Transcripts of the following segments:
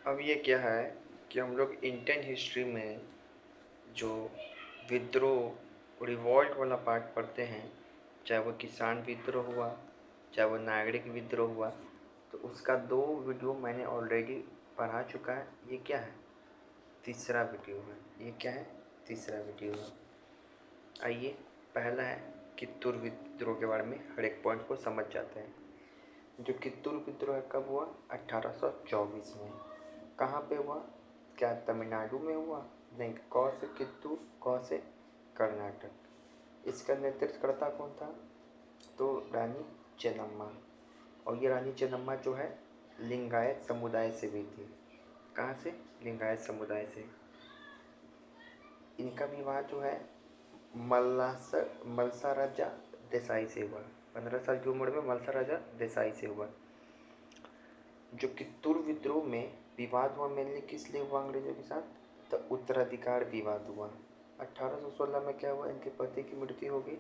अब ये क्या है कि हम लोग इंडियन हिस्ट्री में जो विद्रोह रिवॉल्ट वाला पार्ट पढ़ते हैं, चाहे वो किसान विद्रोह हुआ, चाहे वो नागरिक विद्रोह हुआ, तो उसका 2 वीडियो मैंने ऑलरेडी पढ़ा चुका है। ये क्या है? तीसरा वीडियो है। ये क्या है? तीसरा वीडियो है। आइए, पहला है कित्तूर विद्रोह के बारे में हर एक पॉइंट को समझ जाते हैं। जो कित्तूर विद्रोह कब हुआ? 1824 में। कहाँ पे हुआ? क्या तमिलनाडु में हुआ? नहीं। क से कित्तूर, क से कर्नाटक। इसका नेतृत्वकर्ता कौन था? तो रानी चेन्नम्मा। और ये रानी चेन्नम्मा जो है लिंगायत समुदाय से भी थी। कहाँ से? लिंगायत समुदाय से। इनका विवाह जो है मलसा राजा देसाई से हुआ। 15 साल की उम्र में मलसा राजा देसाई से हुआ। जो कित्तूर विद्रोह में विवाद हुआ मेनली किस लिए हुआ अंग्रेजों के साथ? तो उत्तराधिकार विवाद हुआ। 1816 में क्या हुआ? इनके पति की मृत्यु हो गई।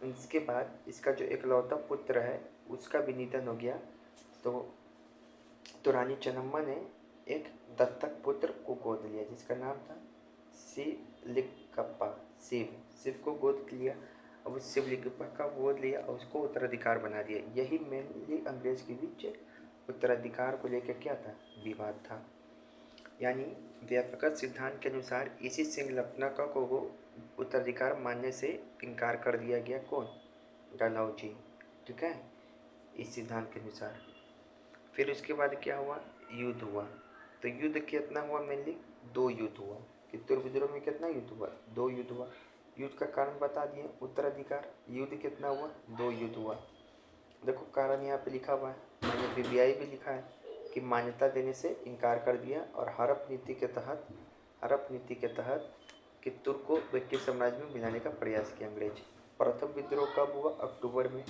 इसके बाद इसका जो एकलौता पुत्र है उसका भी निधन हो गया। तो रानी चेन्नम्मा ने एक दत्तक पुत्र को गोद लिया जिसका नाम था शिवलिंगप्पा। शिव को गोद लिया। अब उस शिवलिंगप्पा का गोद लिया और उसको उत्तराधिकार बना दिया। यही मेनली अंग्रेज के बीच उत्तराधिकार को लेकर क्या था? विवाद था। यानी व्यापक सिद्धांत के अनुसार इसी सिंगलपना को वो उत्तराधिकार मानने से इनकार कर दिया गया। कौन? डलहौजी। ठीक है, इस सिद्धांत के अनुसार। फिर उसके बाद क्या हुआ? युद्ध हुआ। तो युद्ध कितना हुआ? मेनली 2 युद्ध हुआ। कित्तूर विद्रोह में कितना युद्ध हुआ? 2 युद्ध हुआ। युद्ध का कारण बता दिए, उत्तराधिकार। युद्ध कितना हुआ? 2 युद्ध हुआ। देखो कारण यहाँ पे लिखा हुआ है, मैंने बीबीआई भी लिखा है कि मान्यता देने से इनकार कर दिया। और हड़प नीति के तहत कित्तूर को ब्रिटिश साम्राज्य में मिलाने का प्रयास किया अंग्रेज। प्रथम विद्रोह कब हुआ? अक्टूबर में।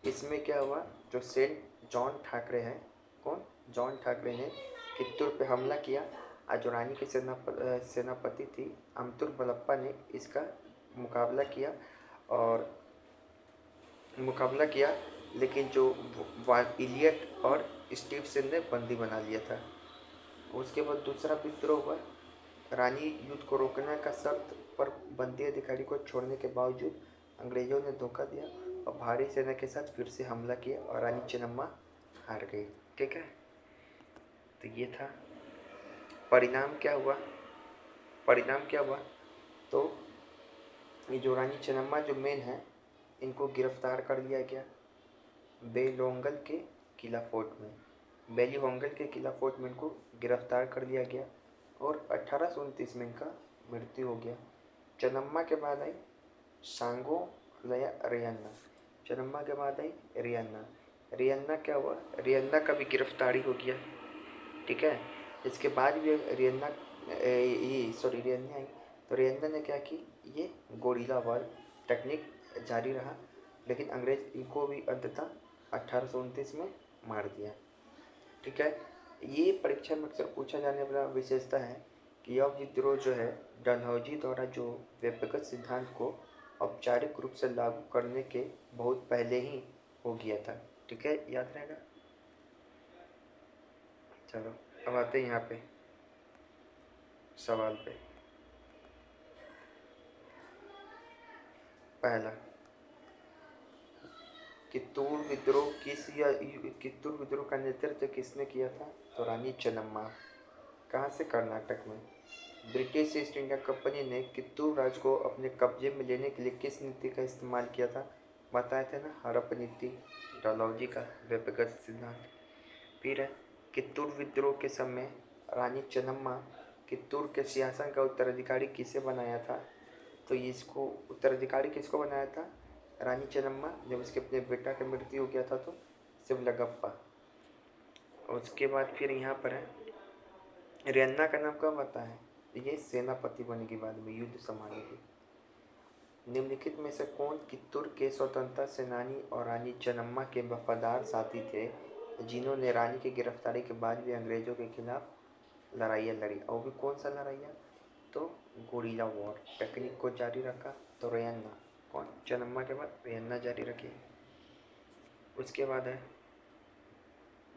इसमें क्या हुआ? जो सेंट जॉन ठाकरे हैं, कौन? जॉन ठाकरे ने कित्तूर पे हमला किया। और जो रानी की सेनापति थी अमतुर बलप्पा ने इसका मुकाबला किया, लेकिन जो इलियट और स्टीवसन ने बंदी बना लिया था। उसके बाद दूसरा विद्रोह हुआ। रानी युद्ध को रोकने का शर्त पर बंदी अधिकारी को छोड़ने के बावजूद अंग्रेजों ने धोखा दिया और भारी सेना के साथ फिर से हमला किया और रानी चेन्नम्मा हार गई। ठीक है, तो ये था। परिणाम क्या हुआ? तो ये जो रानी चेन्नम्मा जो मेन है इनको गिरफ्तार कर लिया गया बेलोंगल के किला फोर्ट में इनको गिरफ्तार कर लिया गया और 1829 में इनका मृत्यु हो गया। चेन्नम्मा के बाद आई सांगो लया रियन्ना। रियन्ना क्या हुआ? रियन्ना का भी गिरफ्तारी हो गया। ठीक है, इसके बाद भी रियन्ना आई। तो रियन्ना ने क्या की? ये गोरिल्ला वॉर टेक्निक जारी रहा, लेकिन अंग्रेज इनको भी अंततः 1829 में मार दिया। ठीक है, ये परीक्षा में अक्सर पूछा जाने वाला विशेषता है कि यह विद्रोह जो है डलहौजी द्वारा जो व्यक्तिगत सिद्धांत को औपचारिक रूप से लागू करने के बहुत पहले ही हो गया था। ठीक है, याद रहेगा। चलो अब आते हैं यहाँ पे सवाल पे। पहला, कित्तूर विद्रोह का नेतृत्व किसने किया था? तो रानी चेन्नम्मा। कहाँ से? कर्नाटक में। ब्रिटिश ईस्ट इंडिया कंपनी ने कित्तूर राज्य को अपने कब्जे में लेने के लिए किस नीति का इस्तेमाल किया था? बताए थे ना, हड़प नीति, डलहौजी का व्यक्तिगत सिद्धांत। फिर है कित्तूर विद्रोह के समय रानी चेन्नम्मा कित्तूर के सिंहासन का उत्तराधिकारी किसे बनाया था? तो इसको उत्तराधिकारी किसको बनाया था? रानी चेन्नम्मा। जब उसके अपने बेटा की मृत्यु हो गया था तो शिवलिंगप्पा। उसके बाद फिर यहाँ पर है रियन्ना का नाम कब आता है? ये सेनापति बनेगी बाद में, युद्ध संभालेगी। निम्नलिखित में से कौन कित्तूर के स्वतंत्रता सेनानी और रानी चेन्नम्मा के वफादार साथी थे जिन्होंने रानी की गिरफ्तारी के बाद भी अंग्रेजों के खिलाफ लड़ाइयाँ लड़ी? और भी कौन सा लड़ाइयाँ? तो गोरिल्ला वॉर टेक्निक को जारी रखा। तो रियन्ना। कौन? चेन्नम्मा के बाद रियन्ना जारी रखी। उसके बाद है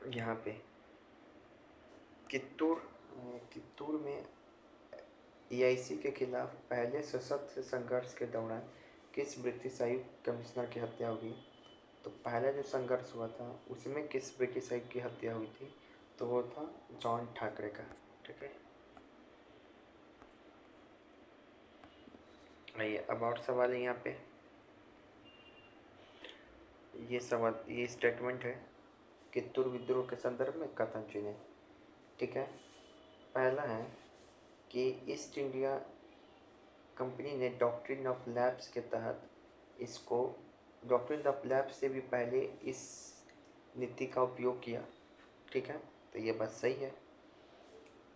यहाँ पे कित्तूर कित्तूर में एआईसी के खिलाफ पहले सशस्त्र संघर्ष के दौरान किस ब्रिटिश आयुक्त कमिश्नर की हत्या होगी? तो पहला जो संघर्ष हुआ था उसमें किस ब्रिटिश आयुक्त की हत्या हुई थी? तो वो था जॉन ठाकरे का। ठीक है, आइए अब और सवाल है यहाँ पे। ये सवाल, ये स्टेटमेंट है, कित्तूर विद्रोह के संदर्भ में कथन चुने। ठीक है, पहला है कि ईस्ट इंडिया कंपनी ने डॉक्ट्रिन ऑफ लैप्स के तहत इसको, डॉक्ट्रिन ऑफ लैप्स से भी पहले इस नीति का उपयोग किया। ठीक है, तो ये बात सही है।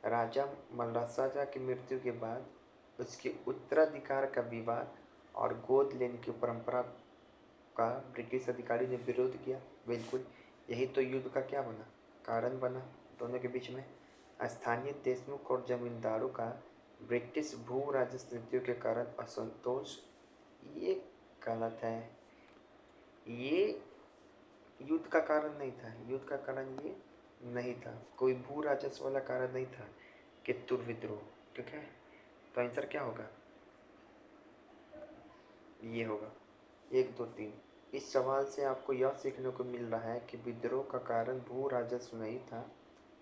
राजा मल्लासाजा की मृत्यु के बाद उसके उत्तराधिकार का विवाद और गोद लेने की परंपरा का ब्रिटिश अधिकारी ने विरोध किया। बिल्कुल, यही तो युद्ध का क्या बना, कारण बना दोनों के बीच में। स्थानीय देशमुख और जमींदारों का ब्रिटिश भू राजस्व नीतियों के कारण असंतोष, ये गलत है। ये युद्ध का कारण नहीं था, युद्ध का कारण ये नहीं था, कोई भू राजस्व वाला कारण नहीं था कित्तूर विद्रोह। ठीक है, तो आंसर क्या होगा? ये होगा 1, 2, 3। इस सवाल से आपको यह सीखने को मिल रहा है कि विद्रोह का कारण भू राजस्व नहीं था,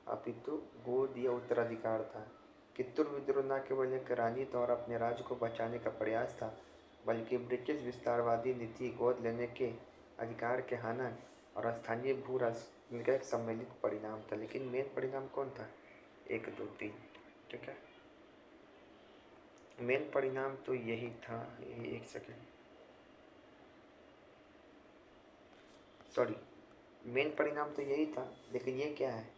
अपितु गोद या उत्तराधिकार था। कित्तूर विद्रोह न केवल एक रानी द्वारा अपने राज्य को बचाने का प्रयास था, बल्कि ब्रिटिश विस्तारवादी नीति, गोद लेने के अधिकार के हनन और स्थानीय भू राजस्व का एक सम्मिलित परिणाम था। लेकिन मेन परिणाम कौन था? 1, 2, 3। ठीक है, मेन परिणाम तो यही था। एक सेकेंड, सॉरी, मेन परिणाम तो यही था, लेकिन ये क्या है?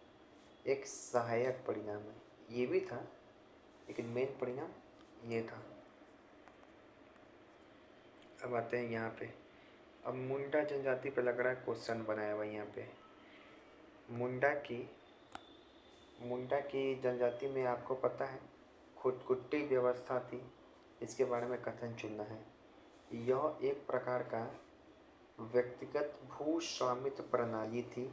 एक सहायक परिणाम है। ये भी था, लेकिन मेन परिणाम ये था। अब आते हैं यहाँ पे, अब मुंडा जनजाति पे लग रहा है क्वेश्चन बनाया हुआ यहाँ पे। मुंडा की जनजाति में आपको पता है खुदकुट्टी व्यवस्था थी, इसके बारे में कथन चुनना है। यह एक प्रकार का व्यक्तिगत भू स्वामित्व प्रणाली थी।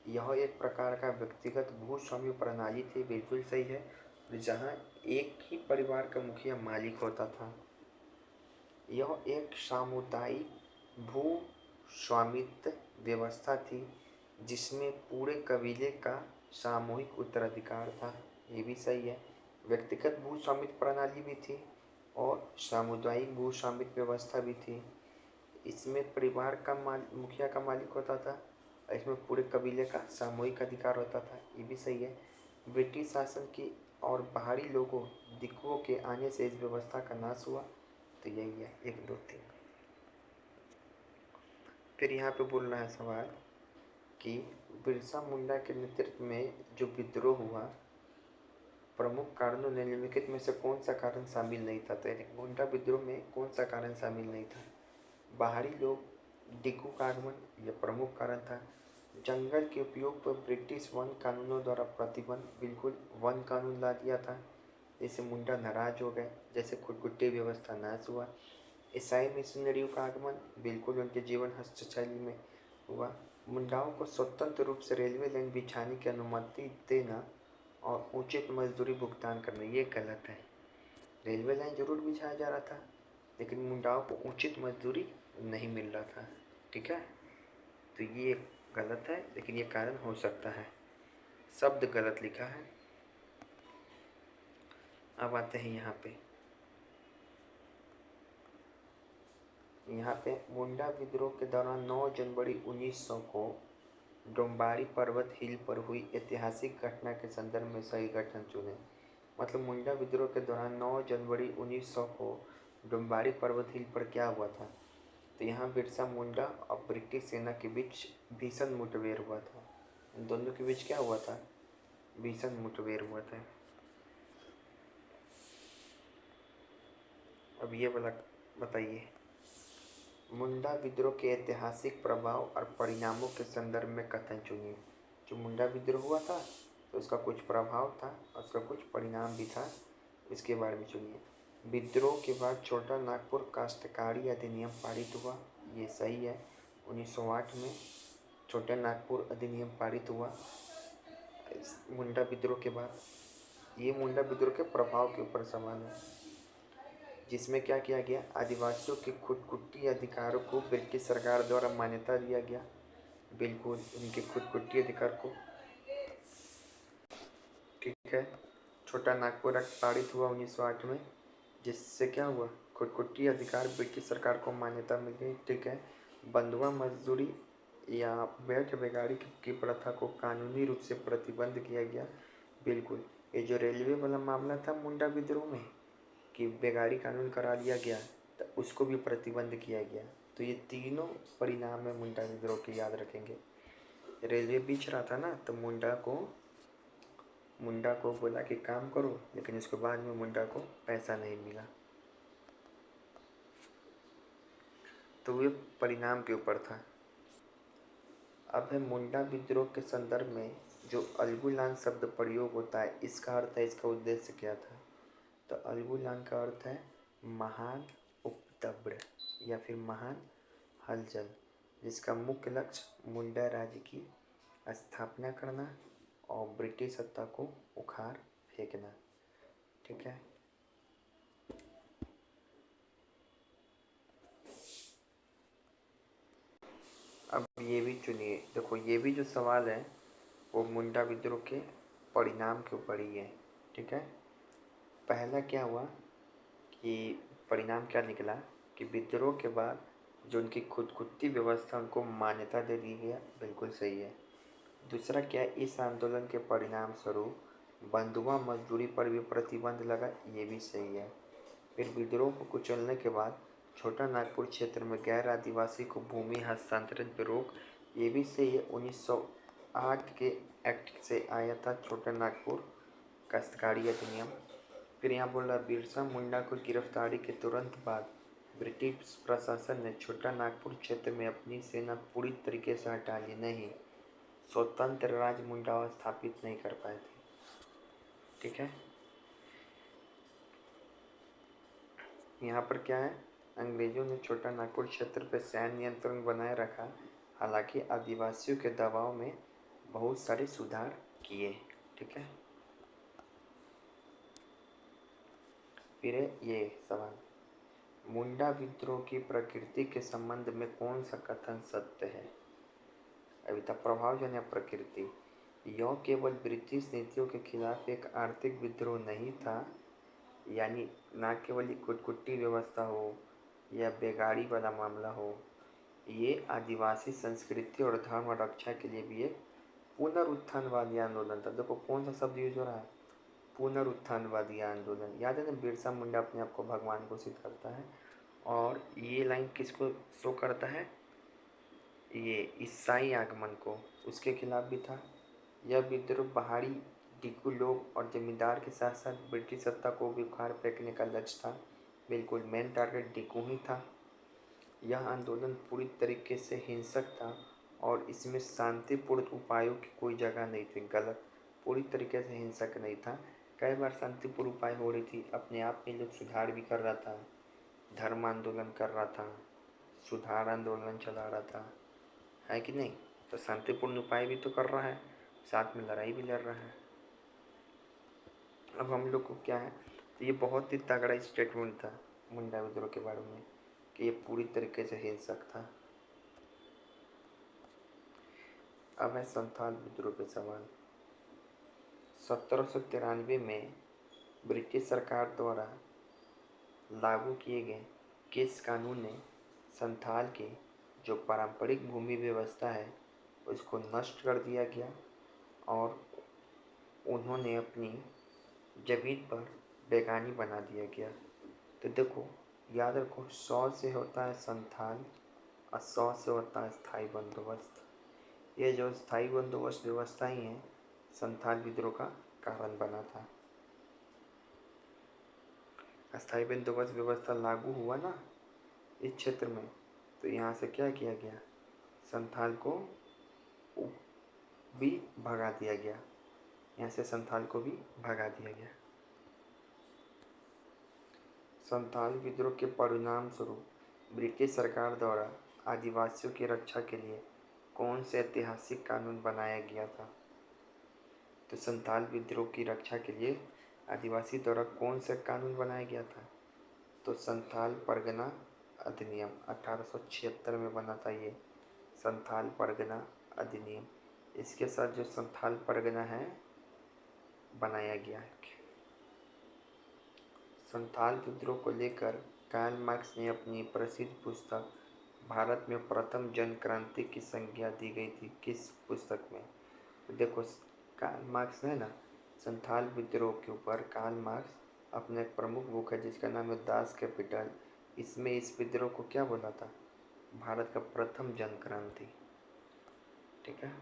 यह एक प्रकार का व्यक्तिगत भू स्वामी प्रणाली थी, बिल्कुल सही है, जहाँ एक ही परिवार का मुखिया मालिक होता था। यह एक सामुदायिक भू स्वामित्व व्यवस्था थी जिसमें पूरे कबीले का सामूहिक उत्तराधिकार था। ये भी सही है, व्यक्तिगत भू स्वामित्व प्रणाली भी थी और सामुदायिक भू स्वामित्व व्यवस्था भी थी। इसमें परिवार का मुखिया का मालिक होता था और इसमें पूरे कबीले का सामूहिक अधिकार होता था। ये भी सही है। ब्रिटिश शासन की और बाहरी लोगों, दिक्कुओं के आने से इस व्यवस्था का नाश हुआ। तो यही है 1, 2, 3। फिर यहाँ पे बोल रहा है सवाल कि बिरसा मुंडा के नेतृत्व में जो विद्रोह हुआ, प्रमुख कारणों में निम्नलिखित में से कौन सा कारण शामिल नहीं था? तो मुंडा विद्रोह में कौन सा कारण शामिल नहीं था? बाहरी लोग, डिग्गू का आगमन, यह प्रमुख कारण था। जंगल के उपयोग पर ब्रिटिश वन कानूनों द्वारा प्रतिबंध, बिल्कुल वन कानून ला दिया था, जैसे मुंडा नाराज हो गए, जैसे खुदकुट्टी व्यवस्था नाश हुआ। ईसाई मिशनरियों का आगमन, बिल्कुल उनके जीवन हस्तशैली में हुआ। मुंडाओं को स्वतंत्र रूप से रेलवे लाइन बिछाने की अनुमति देना और उचित मजदूरी भुगतान करना, ये गलत है। रेलवे लाइन जरूर बिछाया जा रहा था, लेकिन मुंडाओं को उचित मजदूरी नहीं मिल रहा था। ठीक है, तो ये गलत है, लेकिन ये कारण हो सकता है। शब्द गलत लिखा है। अब आते हैं यहाँ पे मुंडा विद्रोह के दौरान 9 जनवरी 1900 को डोम्बारी पर्वत हिल पर हुई ऐतिहासिक घटना के संदर्भ में सही गठन चुने। मतलब मुंडा विद्रोह के दौरान 9 जनवरी 1900 को डोम्बारी पर्वत हिल पर क्या हुआ था? तो यहाँ बिरसा मुंडा और ब्रिटिश सेना के बीच भीषण मुठभेड़ हुआ था। इन दोनों के बीच क्या हुआ था? भीषण मुठभेड़ हुआ था। अब ये वाला बताइए, मुंडा विद्रोह के ऐतिहासिक प्रभाव और परिणामों के संदर्भ में कथन चुनिए। जो मुंडा विद्रोह हुआ था तो उसका कुछ प्रभाव था और उसका कुछ परिणाम भी था, इसके बारे में चुनिए। विद्रोह के बाद छोटा नागपुर काश्तकारी अधिनियम पारित हुआ, ये सही है। 1908 में छोटा नागपुर अधिनियम पारित हुआ मुंडा विद्रोह के बाद। ये मुंडा विद्रोह के प्रभाव के ऊपर सवाल है, जिसमें क्या किया गया, आदिवासियों के खुदकुटी अधिकारों को ब्रिटिश सरकार द्वारा मान्यता दिया गया। बिल्कुल उनके खुदकुटी अधिकार को, ठीक है। छोटा नागपुर एक्ट पारित हुआ 1908 में, जिससे क्या हुआ, खुदकुटी अधिकार ब्रिटिश सरकार को मान्यता मिल गई, ठीक है। बंधुआ मजदूरी या बैठ बेगारी की प्रथा को कानूनी रूप से प्रतिबंध किया गया। बिल्कुल, ये जो रेलवे वाला मामला था मुंडा विद्रोह में कि बेगारी कानून करा लिया गया, तो उसको भी प्रतिबंध किया गया। तो ये तीनों परिणाम है मुंडा विद्रोह के, याद रखेंगे। रेलवे बीच रहा था ना, तो मुंडा को बोला कि काम करो, लेकिन उसके बाद में मुंडा को पैसा नहीं मिला। तो ये परिणाम के ऊपर था। अब है मुंडा विद्रोह के संदर्भ में जो अल्गुलान शब्द प्रयोग होता है, इसका अर्थ है, इसका उद्देश्य क्या था। तो अल्गुलान का अर्थ है महान उपद्रव या फिर महान हलचल, जिसका मुख्य लक्ष्य मुंडा राज्य की स्थापना करना और ब्रिटिश सत्ता को उखाड़ फेंकना, ठीक है। अब ये भी चुनिए, देखो ये भी जो सवाल है वो मुंडा विद्रोह के परिणाम के ऊपर ही है, ठीक है। पहला क्या हुआ कि परिणाम क्या निकला कि विद्रोह के बाद जो उनकी खुदकुती व्यवस्था उनको मान्यता दे दी गया, बिल्कुल सही है। दूसरा क्या है, इस आंदोलन के परिणाम स्वरूप बंधुआ मजदूरी पर भी प्रतिबंध लगा, ये भी सही है। फिर विद्रोह को कुचलने के बाद छोटा नागपुर क्षेत्र में गैर आदिवासी को भूमि हस्तांतरण पर रोक, ये भी सही है। 1908 के एक्ट से आया था छोटा नागपुर काश्तकारी अधिनियम। फिर यहाँ बोल रहा, बिरसा मुंडा को गिरफ्तारी के तुरंत बाद ब्रिटिश प्रशासन ने छोटा नागपुर क्षेत्र में अपनी सेना पूरी तरीके से हटा ली, नहीं, स्वतंत्र राज्य मुंडा स्थापित नहीं कर पाए थे, ठीक है। यहाँ पर क्या है, अंग्रेजों ने छोटा नागपुर क्षेत्र पर सैन्य नियंत्रण बनाए रखा, हालांकि आदिवासियों के दबाव में बहुत सारे सुधार किए, ठीक है। फिर ये सवाल, मुंडा विद्रोह की प्रकृति के संबंध में कौन सा कथन सत्य है। अभी तक प्रभावजन्य प्रकृति, यह केवल ब्रिटिश नीतियों के खिलाफ एक आर्थिक विद्रोह नहीं था, यानी ना केवल खुदकुटी व्यवस्था हो या बेगारी वाला मामला हो, ये आदिवासी संस्कृति और धर्म रक्षा के लिए भी एक पुनरुत्थानवादी आंदोलन था। देखो कौन सा शब्द यूज हो रहा है, पुनरुत्थानवादी आंदोलन। याद है ना, बिरसा मुंडा अपने आप को भगवान घोषित करता है, और ये लाइन किसको शो करता है, ये ईसाई आगमन को, उसके खिलाफ भी था। यह विद्रोह पहाड़ी डिकू लोग और जमींदार के साथ साथ ब्रिटिश सत्ता को भी उखाड़ फेंकने का लक्ष्य था। बिल्कुल मेन टारगेट डिकू ही था। यह आंदोलन पूरी तरीके से हिंसक था और इसमें शांतिपूर्ण उपायों की कोई जगह नहीं थी, गलत, पूरी तरीके से हिंसक नहीं था। कई बार शांतिपूर्ण उपाय हो रही थी, अपने आप में लोग सुधार भी कर रहा था, धर्म आंदोलन कर रहा था, सुधार आंदोलन चला रहा था, है कि नहीं। तो शांतिपूर्ण उपाय भी तो कर रहा है, साथ में लड़ाई भी लड़ रहा है। अब हम लोग को क्या है, तो ये बहुत ही तगड़ा स्टेटमेंट था मुंडा विद्रोह के बारे में कि ये पूरी तरीके से हिंसक था। अब है संथाल विद्रोह के सवाल। 1793 में ब्रिटिश सरकार द्वारा लागू किए गए किस कानून ने संथाल के जो पारंपरिक भूमि व्यवस्था है उसको नष्ट कर दिया गया और उन्होंने अपनी जमीन पर बेगानी बना दिया गया। तो देखो याद रखो, 100 से होता है संथाल और 100 से होता है स्थायी बंदोबस्त। ये जो स्थायी बंदोबस्त व्यवस्था ही है संथाल विद्रोह का कारण बना था। स्थायी बंदोबस्त व्यवस्था लागू हुआ ना इस क्षेत्र में, तो यहाँ से क्या किया गया, संथाल को भी भगा दिया गया, यहाँ से संथाल को भी भगा दिया गया। संथाल विद्रोह के परिणाम स्वरूप ब्रिटिश सरकार द्वारा आदिवासियों की रक्षा के लिए कौन से ऐतिहासिक कानून बनाया गया था। तो संथाल विद्रोह की रक्षा के लिए आदिवासी द्वारा कौन सा कानून बनाया गया था? तो संथाल परगना अधिनियम 1876 में बना था ये संथाल परगना अधिनियम। इसके साथ जो संथाल परगना है बनाया गया है। संथाल विद्रोह को लेकर कार्ल मार्क्स ने अपनी प्रसिद्ध पुस्तक भारत में प्रथम जन क्रांति की संज्ञा दी गई थी। किस पुस्तक में? तो देखो, कार्ल मार्क्स है ना, संथाल विद्रोह के ऊपर कार्ल मार्क्स अपने एक प्रमुख बुक है जिसका नाम है दास कैपिटल। इसमें इस विद्रोह को क्या बोला था? भारत का प्रथम जन क्रांति। ठीक है।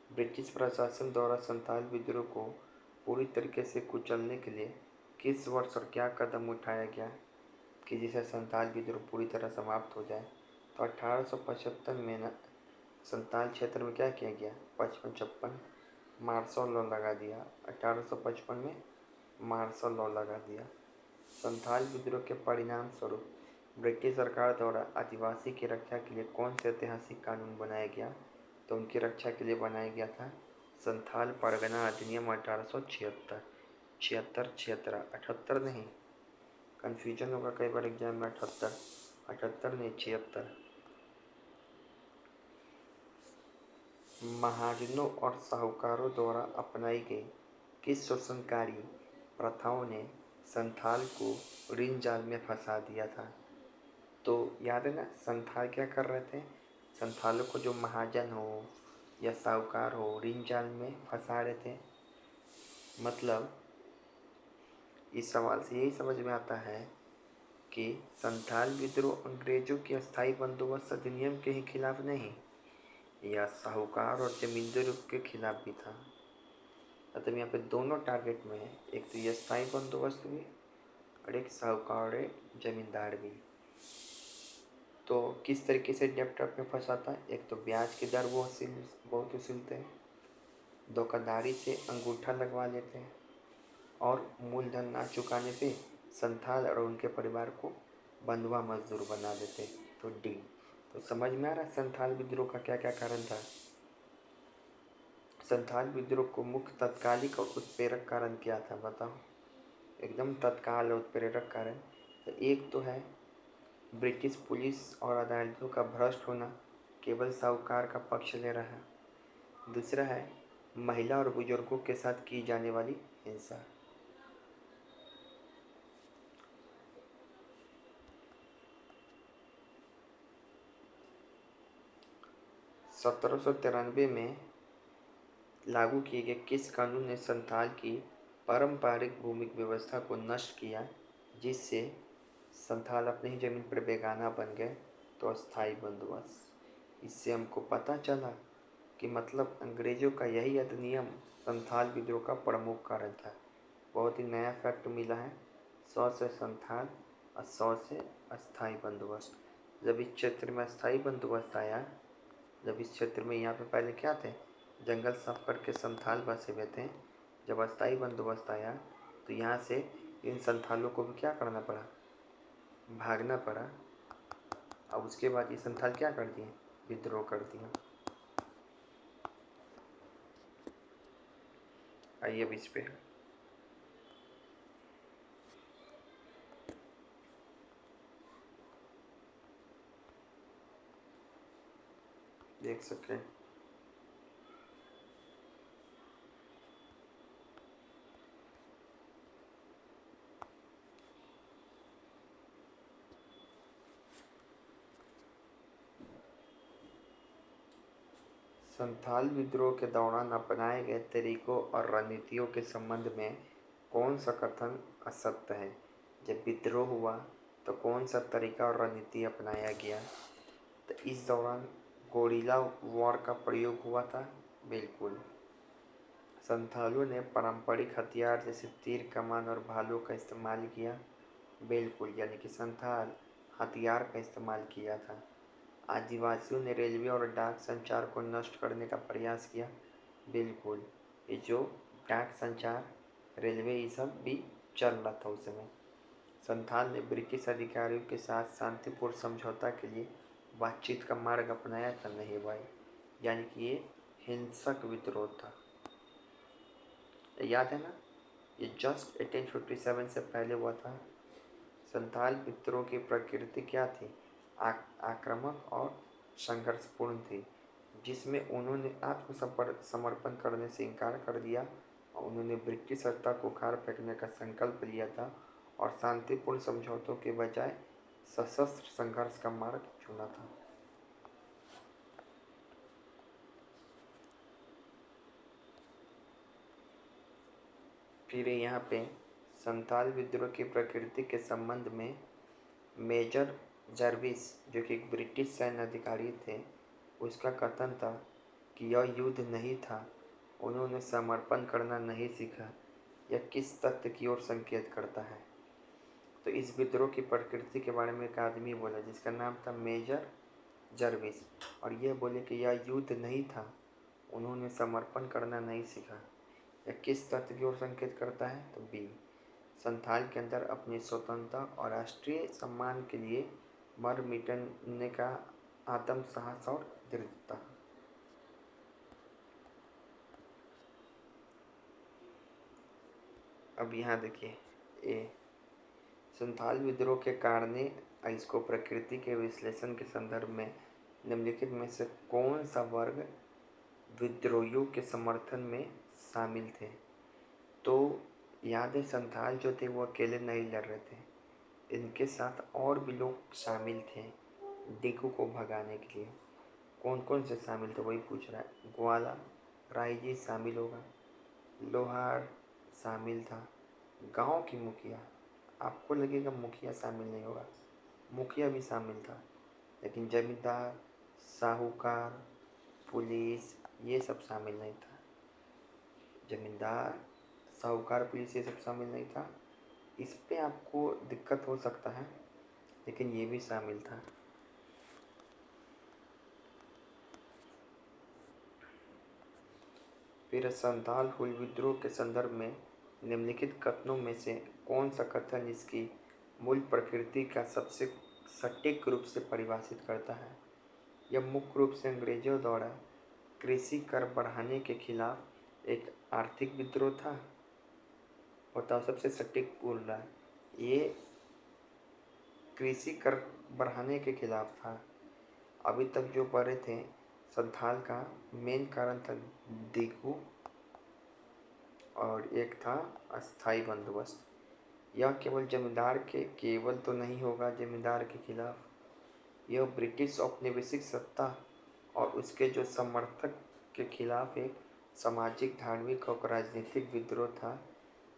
ब्रिटिश प्रशासन द्वारा संथाल विद्रोह को पूरी तरीके से कुचलने के लिए किस वर्ष और क्या कदम उठाया गया कि जिससे संथाल विद्रोह पूरी तरह समाप्त हो जाए? तो 1875 में ना संथाल क्षेत्र में क्या किया गया? 55 मार्शल लॉ लगा दिया। 1855 में मार्शल लॉ लगा दिया। संथाल विद्रोह के परिणाम स्वरूप ब्रिटिश सरकार द्वारा आदिवासी की रक्षा के लिए कौन से ऐतिहासिक कानून बनाया गया? तो उनकी रक्षा के लिए बनाया गया था संथाल परगना अधिनियम 1876। 76 78 नहीं, कन्फ्यूजन होगा कई बार एग्जाम में। 78 नहीं, 76। महाजनों और साहूकारों द्वारा अपनाई गई किस शोषणकारी प्रथाओं ने संथाल को ऋण जाल में फंसा दिया था? तो याद है ना, संथाल क्या कर रहे थे? संथालों को जो महाजन हो या साहूकार हो ऋण जाल में फंसा रहे थे। मतलब इस सवाल से यही समझ में आता है कि संथाल विद्रोह अंग्रेजों के अस्थायी बंदोबस्त अधिनियम के ही खिलाफ नहीं, या साहूकार और जमींदारों के खिलाफ भी था। मतलब यहाँ पे दोनों टारगेट में है, एक तो ये अस्थायी बंदोबस्त भी और एक साहूकार जमींदार भी। तो किस तरीके से डेब्ट ट्रैप में फंसाता है? एक तो ब्याज की दर वो बहुत वसूलते हैं, धोखाधड़ी से अंगूठा लगवा लेते हैं और मूलधन ना चुकाने पे संथाल और उनके परिवार को बंधुआ मजदूर बना देते। तो डी। तो समझ में आ रहा है संथाल विद्रोह का क्या क्या कारण था? संथाल विद्रोह को मुख्य तत्कालिक और उत्प्रेरक कारण क्या था? बताओ। एकदम तत्काल और उत्प्रेरक कारण तो एक तो है ब्रिटिश पुलिस और अदालतों का भ्रष्ट होना, केवल साहूकार का पक्ष ले रहा है। दूसरा है महिला और बुजुर्गों के साथ की जाने वाली हिंसा। सत्रह सौ तिरानवे में लागू किए गए किस कानून ने संथाल की पारंपरिक भूमि व्यवस्था को नष्ट किया, जिससे संथाल अपनी ही जमीन पर बेगाना बन गए? तो अस्थायी बंदोबस्त। इससे हमको पता चला कि मतलब अंग्रेजों का यही अधिनियम संथाल विद्रोह का प्रमुख कारण था। बहुत ही नया फैक्ट मिला है। 100 से संथाल और 100 से अस्थायी बंदोबस्त। जब इस क्षेत्र में अस्थायी बंदोबस्त आया, जब इस क्षेत्र में यहाँ पे पहले क्या थे, जंगल साफ करके संथाल बसे हुए थे। जब अस्थायी बंदोबस्त आया तो यहाँ से इन संथालों को भी क्या करना पड़ा? भागना पड़ा। अब उसके बाद ये संथाल क्या कर दिए? विद्रोह कर दिया। आइए अब इस पे देख सकें। संथाल विद्रोह के दौरान अपनाए गए तरीकों और रणनीतियों के संबंध में कौन सा कथन असत्य है? जब विद्रोह हुआ तो कौन सा तरीका और रणनीति अपनाया गया? तो इस दौरान गोरिल्ला वॉर का प्रयोग हुआ था। बिल्कुल। संथालों ने पारंपरिक हथियार जैसे तीर कमान और भालों का इस्तेमाल किया। बिल्कुल, यानी कि संथाल हथियार का इस्तेमाल किया था। आदिवासियों ने रेलवे और डाक संचार को नष्ट करने का प्रयास किया। बिल्कुल, ये जो डाक संचार, रेलवे, ये सब भी चल रहा था उस समय। संथाल ने ब्रिटिश अधिकारियों के साथ शांतिपूर्ण समझौता के लिए बातचीत का मार्ग अपनाया था। नहीं भाई, यानी कि ये हिंसक विद्रोह था। याद है ना, ये जस्ट 1857 से पहले हुआ था। संथाल विद्रोह की प्रकृति क्या थी? आक्रामक और संघर्षपूर्ण थी, जिसमें उन्होंने समर्पण करने से इनकार कर दिया और उन्होंने ब्रिटिश सत्ता को उखाड़ फेंकने का संकल्प लिया था और शांतिपूर्ण समझौतों के बजाय सशस्त्र संघर्ष का मार्ग चुना था। फिर यहाँ पे संथाल विद्रोह की प्रकृति के संबंध में मेजर जर्विस, जो कि एक ब्रिटिश सैन्य अधिकारी थे, उसका कथन था कि यह युद्ध नहीं था, उन्होंने समर्पण करना नहीं सीखा। यह किस तथ्य की ओर संकेत करता है? तो इस विद्रोह की प्रकृति के बारे में एक आदमी बोला जिसका नाम था मेजर जर्विस, और यह बोले कि यह युद्ध नहीं था, उन्होंने समर्पण करना नहीं सीखा। यह किस तथ्य की ओर संकेत करता है? तो बी, संथाल के अंदर अपनी स्वतंत्रता और राष्ट्रीय सम्मान के लिए मर मिटने का आत्म साहस और दृढ़ता। अब यहाँ देखिए, ए संथाल विद्रोह के कारण इसको प्रकृति के विश्लेषण के संदर्भ में निम्नलिखित में से कौन सा वर्ग विद्रोहियों के समर्थन में शामिल थे? तो याद है, संथाल जो थे वो अकेले नहीं लड़ रहे थे, इनके साथ और भी लोग शामिल थे डीकू को भगाने के लिए। कौन कौन से शामिल थे वही पूछ रहा है। ग्वाला रायजी शामिल होगा, लोहार शामिल था, गांव की मुखिया, आपको लगेगा मुखिया शामिल नहीं होगा, मुखिया भी शामिल था, लेकिन जमींदार, साहूकार, पुलिस, ये सब शामिल नहीं था। जमींदार, साहूकार, पुलिस, ये सब शामिल नहीं था। इस पे आपको दिक्कत हो सकता है, लेकिन ये भी शामिल था। फिर संथाल हुल विद्रोह के संदर्भ में निम्नलिखित कथनों में से कौन सा कथन इसकी मूल प्रकृति का सबसे सटीक रूप से परिभाषित करता है? यह मुख्य रूप से अंग्रेजों द्वारा कृषि कर बढ़ाने के खिलाफ एक आर्थिक विद्रोह था। बताओ, सबसे सटीक बोल रहा है, ये कृषि कर बढ़ाने के खिलाफ था। अभी तक जो पढ़े थे, संथाल का मेन कारण था दिगू और एक था अस्थाई बंदोबस्त। यह केवल तो नहीं होगा जमींदार के खिलाफ, यह ब्रिटिश औपनिवेशिक सत्ता और उसके जो समर्थक के खिलाफ एक सामाजिक, धार्मिक और राजनीतिक विद्रोह था,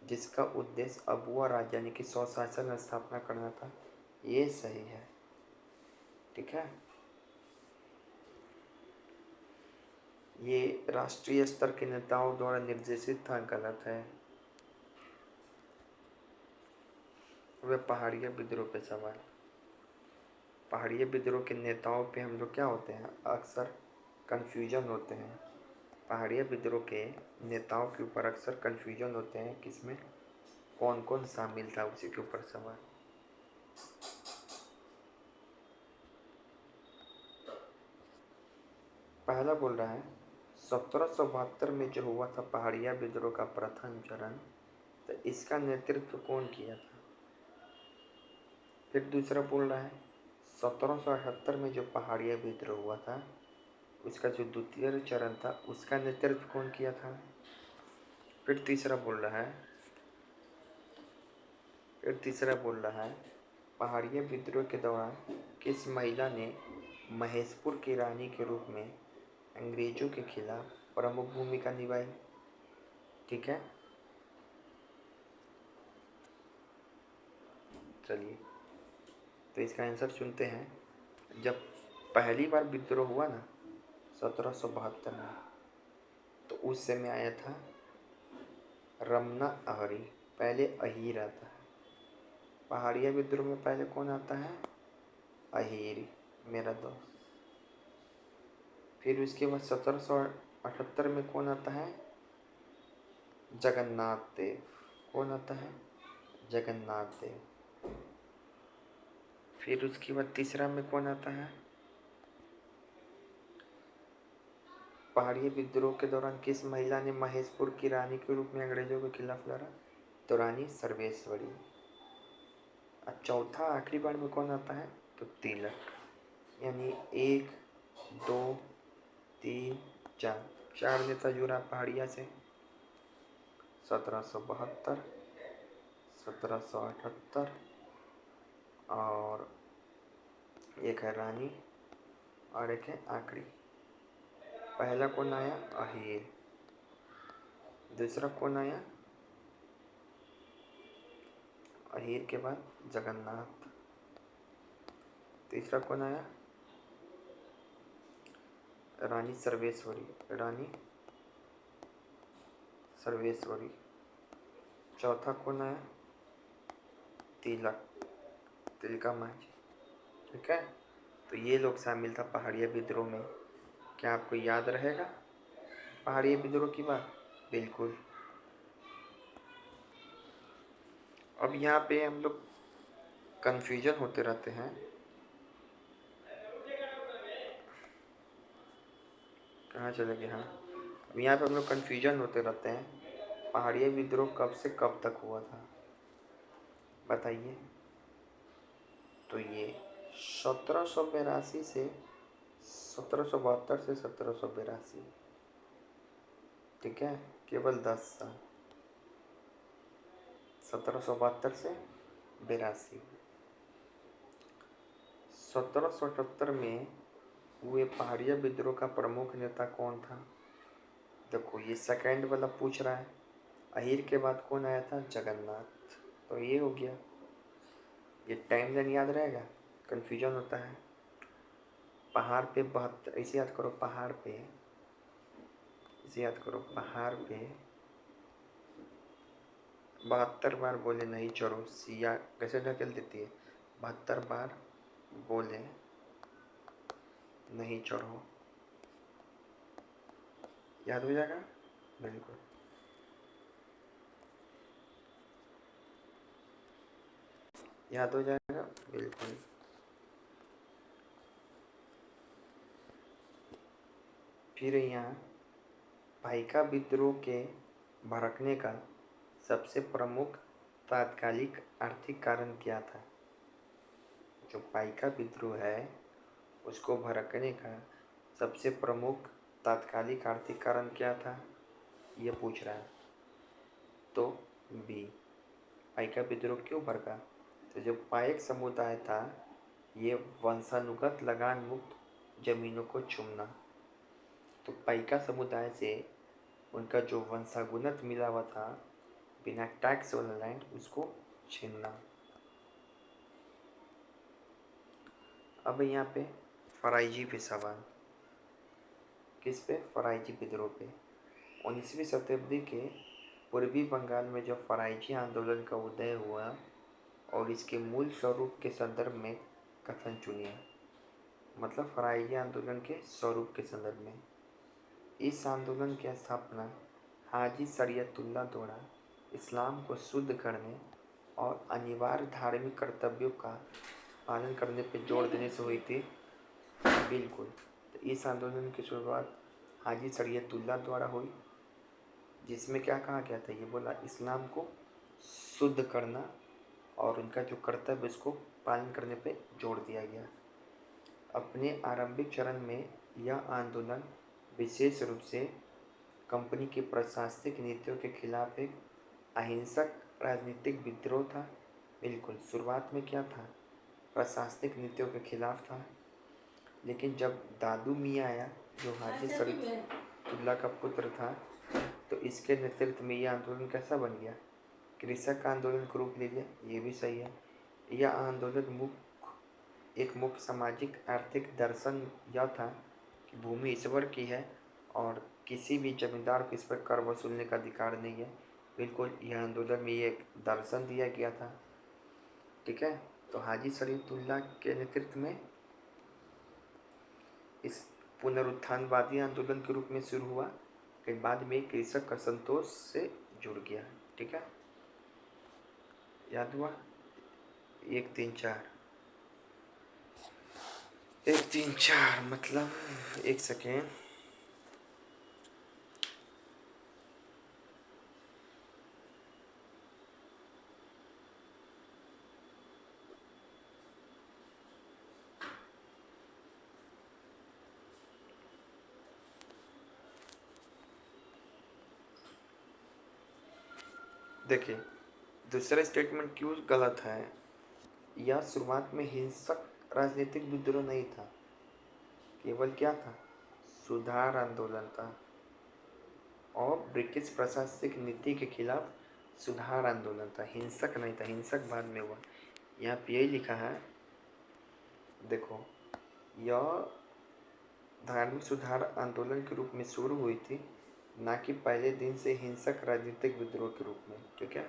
जिसका उद्देश्य अबुआ राज यानी कि स्वशासन स्थापना करना था। ये सही है, ठीक है। ये राष्ट्रीय स्तर के नेताओं द्वारा निर्देशित था, गलत है। वह पहाड़िया विद्रोह पे सवाल। पहाड़िया विद्रोह के नेताओं पे हम लोग क्या होते हैं, अक्सर कन्फ्यूजन होते हैं। पहाड़िया विद्रोह के नेताओं के ऊपर अक्सर कन्फ्यूजन होते हैं, किसमें कौन कौन शामिल था, उसी के ऊपर सवाल। पहला बोल रहा है 1772 में जो हुआ था पहाड़िया विद्रोह का प्रथम चरण, तो इसका नेतृत्व कौन किया था? फिर दूसरा बोल रहा है 1778 में जो पहाड़िया विद्रोह हुआ था, उसका जो द्वितीय चरण था, उसका नेतृत्व कौन किया था? फिर तीसरा बोल रहा है पहाड़िया विद्रोह के दौरान किस महिला ने महेशपुर की रानी के रूप में अंग्रेजों के खिलाफ प्रमुख भूमिका निभाई? ठीक है, चलिए तो इसका आंसर सुनते हैं। जब पहली बार विद्रोह हुआ ना 1772 में, तो उस समय आया था रमना अहरी, पहले अहीर आता है। पहाड़िया विद्रोह में पहले कौन आता है? अहीर, मेरा दोस्त। फिर उसके बाद 1778 में कौन आता है? जगन्नाथ देव। कौन आता है? जगन्नाथ देव। फिर उसके बाद तीसरा में कौन आता है? पहाड़िया विद्रोह के दौरान किस महिला ने महेशपुर की रानी के रूप में अंग्रेजों के खिलाफ लड़ा? तो रानी सर्वेश्वरी। अब चौथा आखिरी बार में कौन आता है? तो तिलक। यानी 1 2 3 4, 4 नेता जुड़ा पहाड़िया से। 1772, 1778 और एक है रानी और एक है आखिरी। पहला कौन आया? अहीर। दूसरा कौन आया? अहीर के बाद जगन्नाथ। तीसरा कौन आया? रानी सर्वेश्वरी। रानी सर्वेश्वरी। चौथा कौन आया? तिलक। तिलका मांझी। ठीक है, तो ये लोग शामिल था पहाड़िया विद्रोह में। क्या आपको याद रहेगा पहाड़िया विद्रोह की बात? बिल्कुल। अब यहाँ पे हम लोग कन्फ्यूजन होते रहते हैं। कहाँ चले गए? हाँ, अब यहाँ पे हम लोग कन्फ्यूजन होते रहते हैं। पहाड़िया विद्रोह कब से कब तक हुआ था बताइए? तो ये 1782 से 1772 से 1782। ठीक है, केवल 10 साल। 1772 से 82। 1778 में हुए पहाड़िया विद्रोह का प्रमुख नेता कौन था? देखो, ये सेकंड वाला पूछ रहा है। अहीर के बाद कौन आया था? जगन्नाथ। तो ये हो गया। ये टाइम लाइन याद रहेगा, कन्फ्यूजन होता है। पहाड़ पे 72, ऐसे याद करो, पहाड़ पे, इसे याद करो, पहाड़ पे 72 बार बोले नहीं चढ़ो, सिया कैसे ढकेल देती है? 72 बार बोले नहीं चढ़ो। याद हो जाएगा? बिल्कुल। याद हो जाएगा, बिल्कुल। फिर यहाँ पाइका विद्रोह के भड़कने का सबसे प्रमुख तात्कालिक आर्थिक कारण क्या था? जो पाइका विद्रोह है उसको भड़कने का सबसे प्रमुख तात्कालिक आर्थिक कारण क्या था, ये पूछ रहा है। तो बी, पाइका विद्रोह क्यों भड़का? तो जो पाइक समुदाय था ये वंशानुगत लगान मुक्त जमीनों को चुनना। तो पाइका समुदाय से उनका जो वंशानुगत मिला हुआ था बिना टैक्स वाला लैंड, उसको छीनना। अब यहाँ पे फराइजी पे सवाल। किस पे? फराइजी विद्रोह पे। 19वीं शताब्दी के पूर्वी बंगाल में जो फराइजी आंदोलन का उदय हुआ और इसके मूल स्वरूप के संदर्भ में कथन चुनिए। मतलब फराइजी आंदोलन के स्वरूप के संदर्भ में। इस आंदोलन की स्थापना हाजी शरीयतुल्लाह द्वारा इस्लाम को शुद्ध करने और अनिवार्य धार्मिक कर्तव्यों का पालन करने पर जोर देने से हुई थी। बिल्कुल। तो इस आंदोलन की शुरुआत हाजी शरीयतुल्लाह द्वारा हुई, जिसमें क्या कहा गया था? ये बोला इस्लाम को शुद्ध करना और उनका जो कर्तव्य उसको पालन करने पे जोर दिया गया। अपने आरंभिक चरण में यह आंदोलन विशेष रूप से कंपनी की प्रशासनिक नीतियों के खिलाफ एक अहिंसक राजनीतिक विद्रोह था। बिल्कुल, शुरुआत में क्या था? प्रशासनिक नीतियों के खिलाफ था। लेकिन जब दादू मियाँ आया जो हाजी शरीयतुल्लाह का पुत्र था, तो इसके नेतृत्व में यह आंदोलन कैसा बन गया? कृषक आंदोलन का रूप ले लिया। ये भी सही है। यह आंदोलन एक मुख्य सामाजिक आर्थिक दर्शन यह था कि भूमि ईश्वर की है और किसी भी जमींदार को इस पर कर वसूलने का अधिकार नहीं है। बिल्कुल, यह आंदोलन में ये एक दर्शन दिया गया था। ठीक है, तो हाजी शरीयतुल्लाह के नेतृत्व में इस पुनरुत्थानवादी आंदोलन के रूप में शुरू हुआ, फिर बाद में कृषक असंतोष से जुड़ गया। ठीक है, याद हुआ? 1 3 4, 1 3 4 मतलब 1 सेकेंड। देखिए, दूसरा स्टेटमेंट क्यों गलत है। यह शुरुआत में हिंसक राजनीतिक विद्रोह नहीं था, केवल क्या था, सुधार आंदोलन था और ब्रिटिश प्रशासनिक नीति के खिलाफ सुधार आंदोलन था, हिंसक नहीं था। हिंसक बाद में हुआ। यहाँ पे यही लिखा है, देखो, यह धार्मिक सुधार आंदोलन के रूप में शुरू हुई थी, ना कि पहले दिन से हिंसक राजनीतिक विद्रोह के रूप में। ठीक है,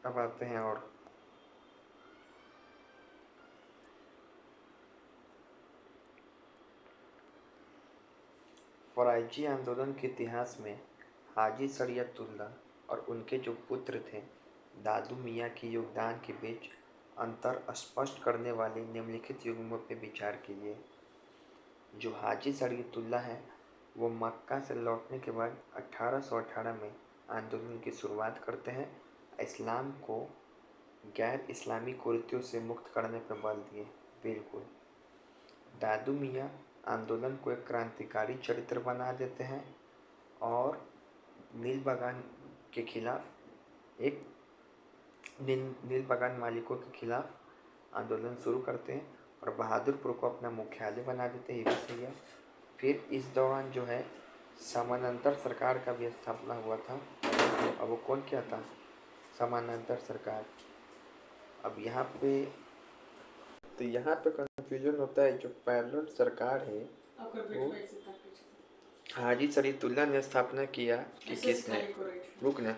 अब आते हैं और फराइजी आंदोलन के इतिहास में हाजी शरीयतुल्लाह और उनके जो पुत्र थे दादू मियाँ के योगदान के बीच अंतर स्पष्ट करने वाले निम्नलिखित युग्मों पर विचार कीजिए। जो हाजी शरीयतुल्लाह है वो मक्का से लौटने के बाद 1818 में आंदोलन की शुरुआत करते हैं। इस्लाम को गैर इस्लामी कुरीतियों से मुक्त करने पर बल दिए। बिल्कुल, दादू मियाँ आंदोलन को एक क्रांतिकारी चरित्र बना देते हैं और नील बागान के खिलाफ एक नील बागान मालिकों के खिलाफ आंदोलन शुरू करते हैं और बहादुरपुर को अपना मुख्यालय बना देते हैं। ये भी सही है। फिर इस दौरान जो है समानांतर सरकार का भी स्थापना हुआ था। अब वो कौन क्या था, समानांतर सरकार। अब यहाँ पे तो यहाँ पे कंफ्यूजन होता है। जो पैरेलल सरकार है वो हाजी शरीयतुल्लाह ने स्थापना किया कि किसने, रुकना।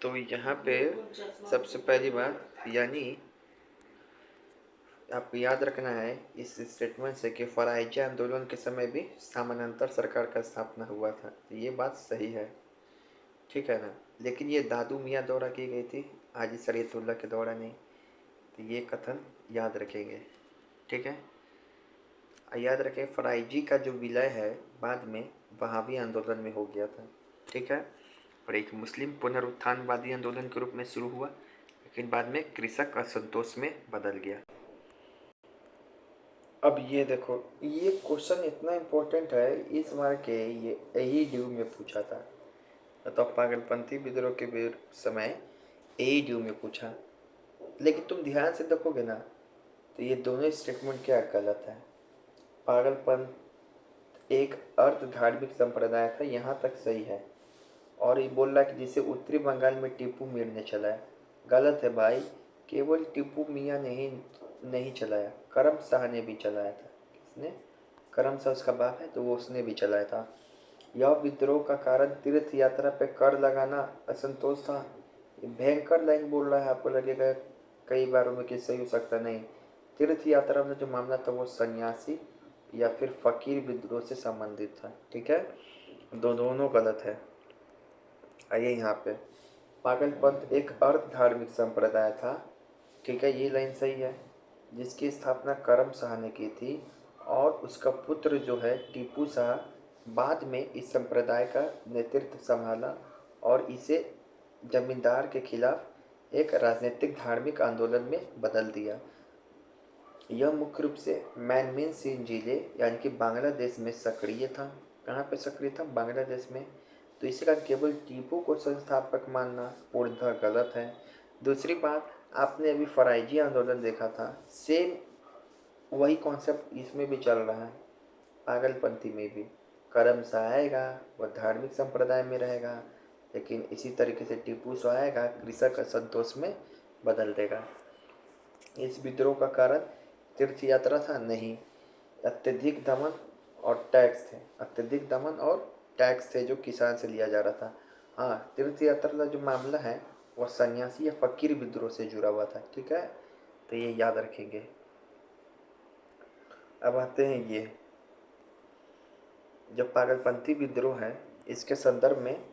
तो यहाँ पे सबसे पहली बात, यानी आपको याद रखना है इस स्टेटमेंट से कि फराइजी आंदोलन के समय भी समानांतर सरकार का स्थापना हुआ था। तो ये बात सही है, ठीक है ना। लेकिन ये दादू मियाँ द्वारा की गई थी, हाजी शरीयतुल्लाह के द्वारा नहीं। तो ये कथन याद रखेंगे, ठीक है। याद रखें, फराइजी का जो विलय है बाद में वहाबी आंदोलन में हो गया था, ठीक है। और एक मुस्लिम पुनरुत्थानवादी आंदोलन के रूप में शुरू हुआ, लेकिन बाद में कृषक असंतोष में बदल गया। अब ये देखो, ये क्वेश्चन इतना इम्पोर्टेंट है, इस बार के ये AEDU में पूछा था। तो पागलपंथी विद्रोह के समय AEDU में पूछा। लेकिन तुम ध्यान से देखोगे ना तो ये दोनों स्टेटमेंट क्या गलत है। पागलपंथ एक अर्ध धार्मिक संप्रदाय था, यहाँ तक सही है। और ये बोल रहा है कि जिसे उत्तरी बंगाल में टीपू मीर ने चलाया, गलत है भाई। केवल टीपू मियाँ ने ही नहीं चलाया, करम शाह ने भी चलाया था। किसने? करम शाह उसका बाप है, तो वो उसने भी चलाया था। यह विद्रोह का कारण तीर्थ यात्रा पे कर लगाना असंतोष था। भयंकर लाइन बोल रहा है, आपको लगेगा कई बारों में कि सही हो सकता, नहीं। तीर्थ यात्रा में जो मामला था वो सन्यासी या फिर फकीर विद्रोह से संबंधित था, ठीक है। दोनों गलत है। आइए यहाँ पे, पागलपंथ एक अर्ध धार्मिक संप्रदाय था, ठीक है, ये लाइन सही है, जिसकी स्थापना करम शाह ने की थी और उसका पुत्र जो है टीपू शाह बाद में इस संप्रदाय का नेतृत्व संभाला और इसे जमींदार के खिलाफ एक राजनीतिक धार्मिक आंदोलन में बदल दिया। यह मुख्य रूप से मैनमिन सिंह जिले यानी कि बांग्लादेश में सक्रिय था। कहाँ पे सक्रिय था? बांग्लादेश में। तो इसी कारण केवल टीपू को संस्थापक मानना पूर्णतः गलत है। दूसरी बात, आपने अभी फराइजी आंदोलन देखा था, सेम वही कॉन्सेप्ट इसमें भी चल रहा है। पागलपंथी में भी करम शाह आएगा, वह धार्मिक संप्रदाय में रहेगा, लेकिन इसी तरीके से टीपू शाह आएगा, कृषक असंतोष में बदल देगा। इस विद्रोह का कारण तीर्थ यात्रा था? नहीं, अत्यधिक दमन और टैक्स थे। अत्यधिक दमन और टैक्स थे जो किसान से लिया जा रहा था। हाँ, तीर्थ यात्रा का जो मामला है वह सन्यासी या फकीर विद्रोह से जुड़ा हुआ था, ठीक है। तो ये याद रखेंगे। अब आते हैं ये जब पागलपंथी विद्रोह है, इसके संदर्भ में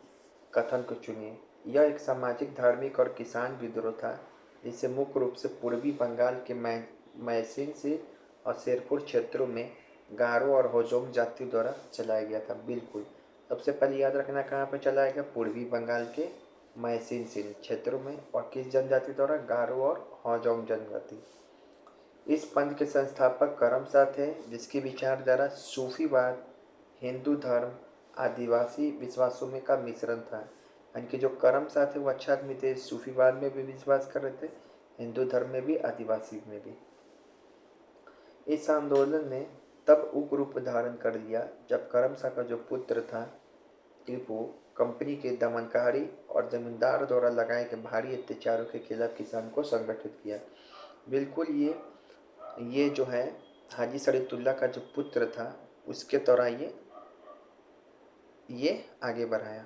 कथन को चुनिए। यह एक सामाजिक, धार्मिक और किसान विद्रोह था, जिसे मुख्य रूप से पूर्वी बंगाल के मैसिन से और शेरपुर क्षेत्रों में गारो और होजोंग जातियों द्वारा चलाया गया था। बिल्कुल, सबसे पहले याद रखना कहाँ पर चलाया गया, पूर्वी बंगाल के मैसिन क्षेत्रों में। और किस जनजाति द्वारा? गारो और होजोंग जनजाति। इस पंथ के संस्थापक करम शाह थे, जिसकी विचारधारा सूफीवाद हिंदू धर्म आदिवासी विश्वासों में का मिश्रण था। यानी कि जो करमशाह थे वो अच्छे आदमी थे, सूफीवाद में भी विश्वास कर रहे थे, हिंदू धर्म में भी, आदिवासी में भी। इस आंदोलन ने तब उग्र रूप धारण कर लिया जब करमशाह का जो पुत्र था टीपू कंपनी के दमनकारी और जमींदार द्वारा लगाए गए भारी अत्याचारों के खिलाफ किसान को संगठित किया। बिल्कुल ये जो है हाजी सरीतुल्लाह का जो पुत्र था उसके द्वारा ये आगे बढ़ाया।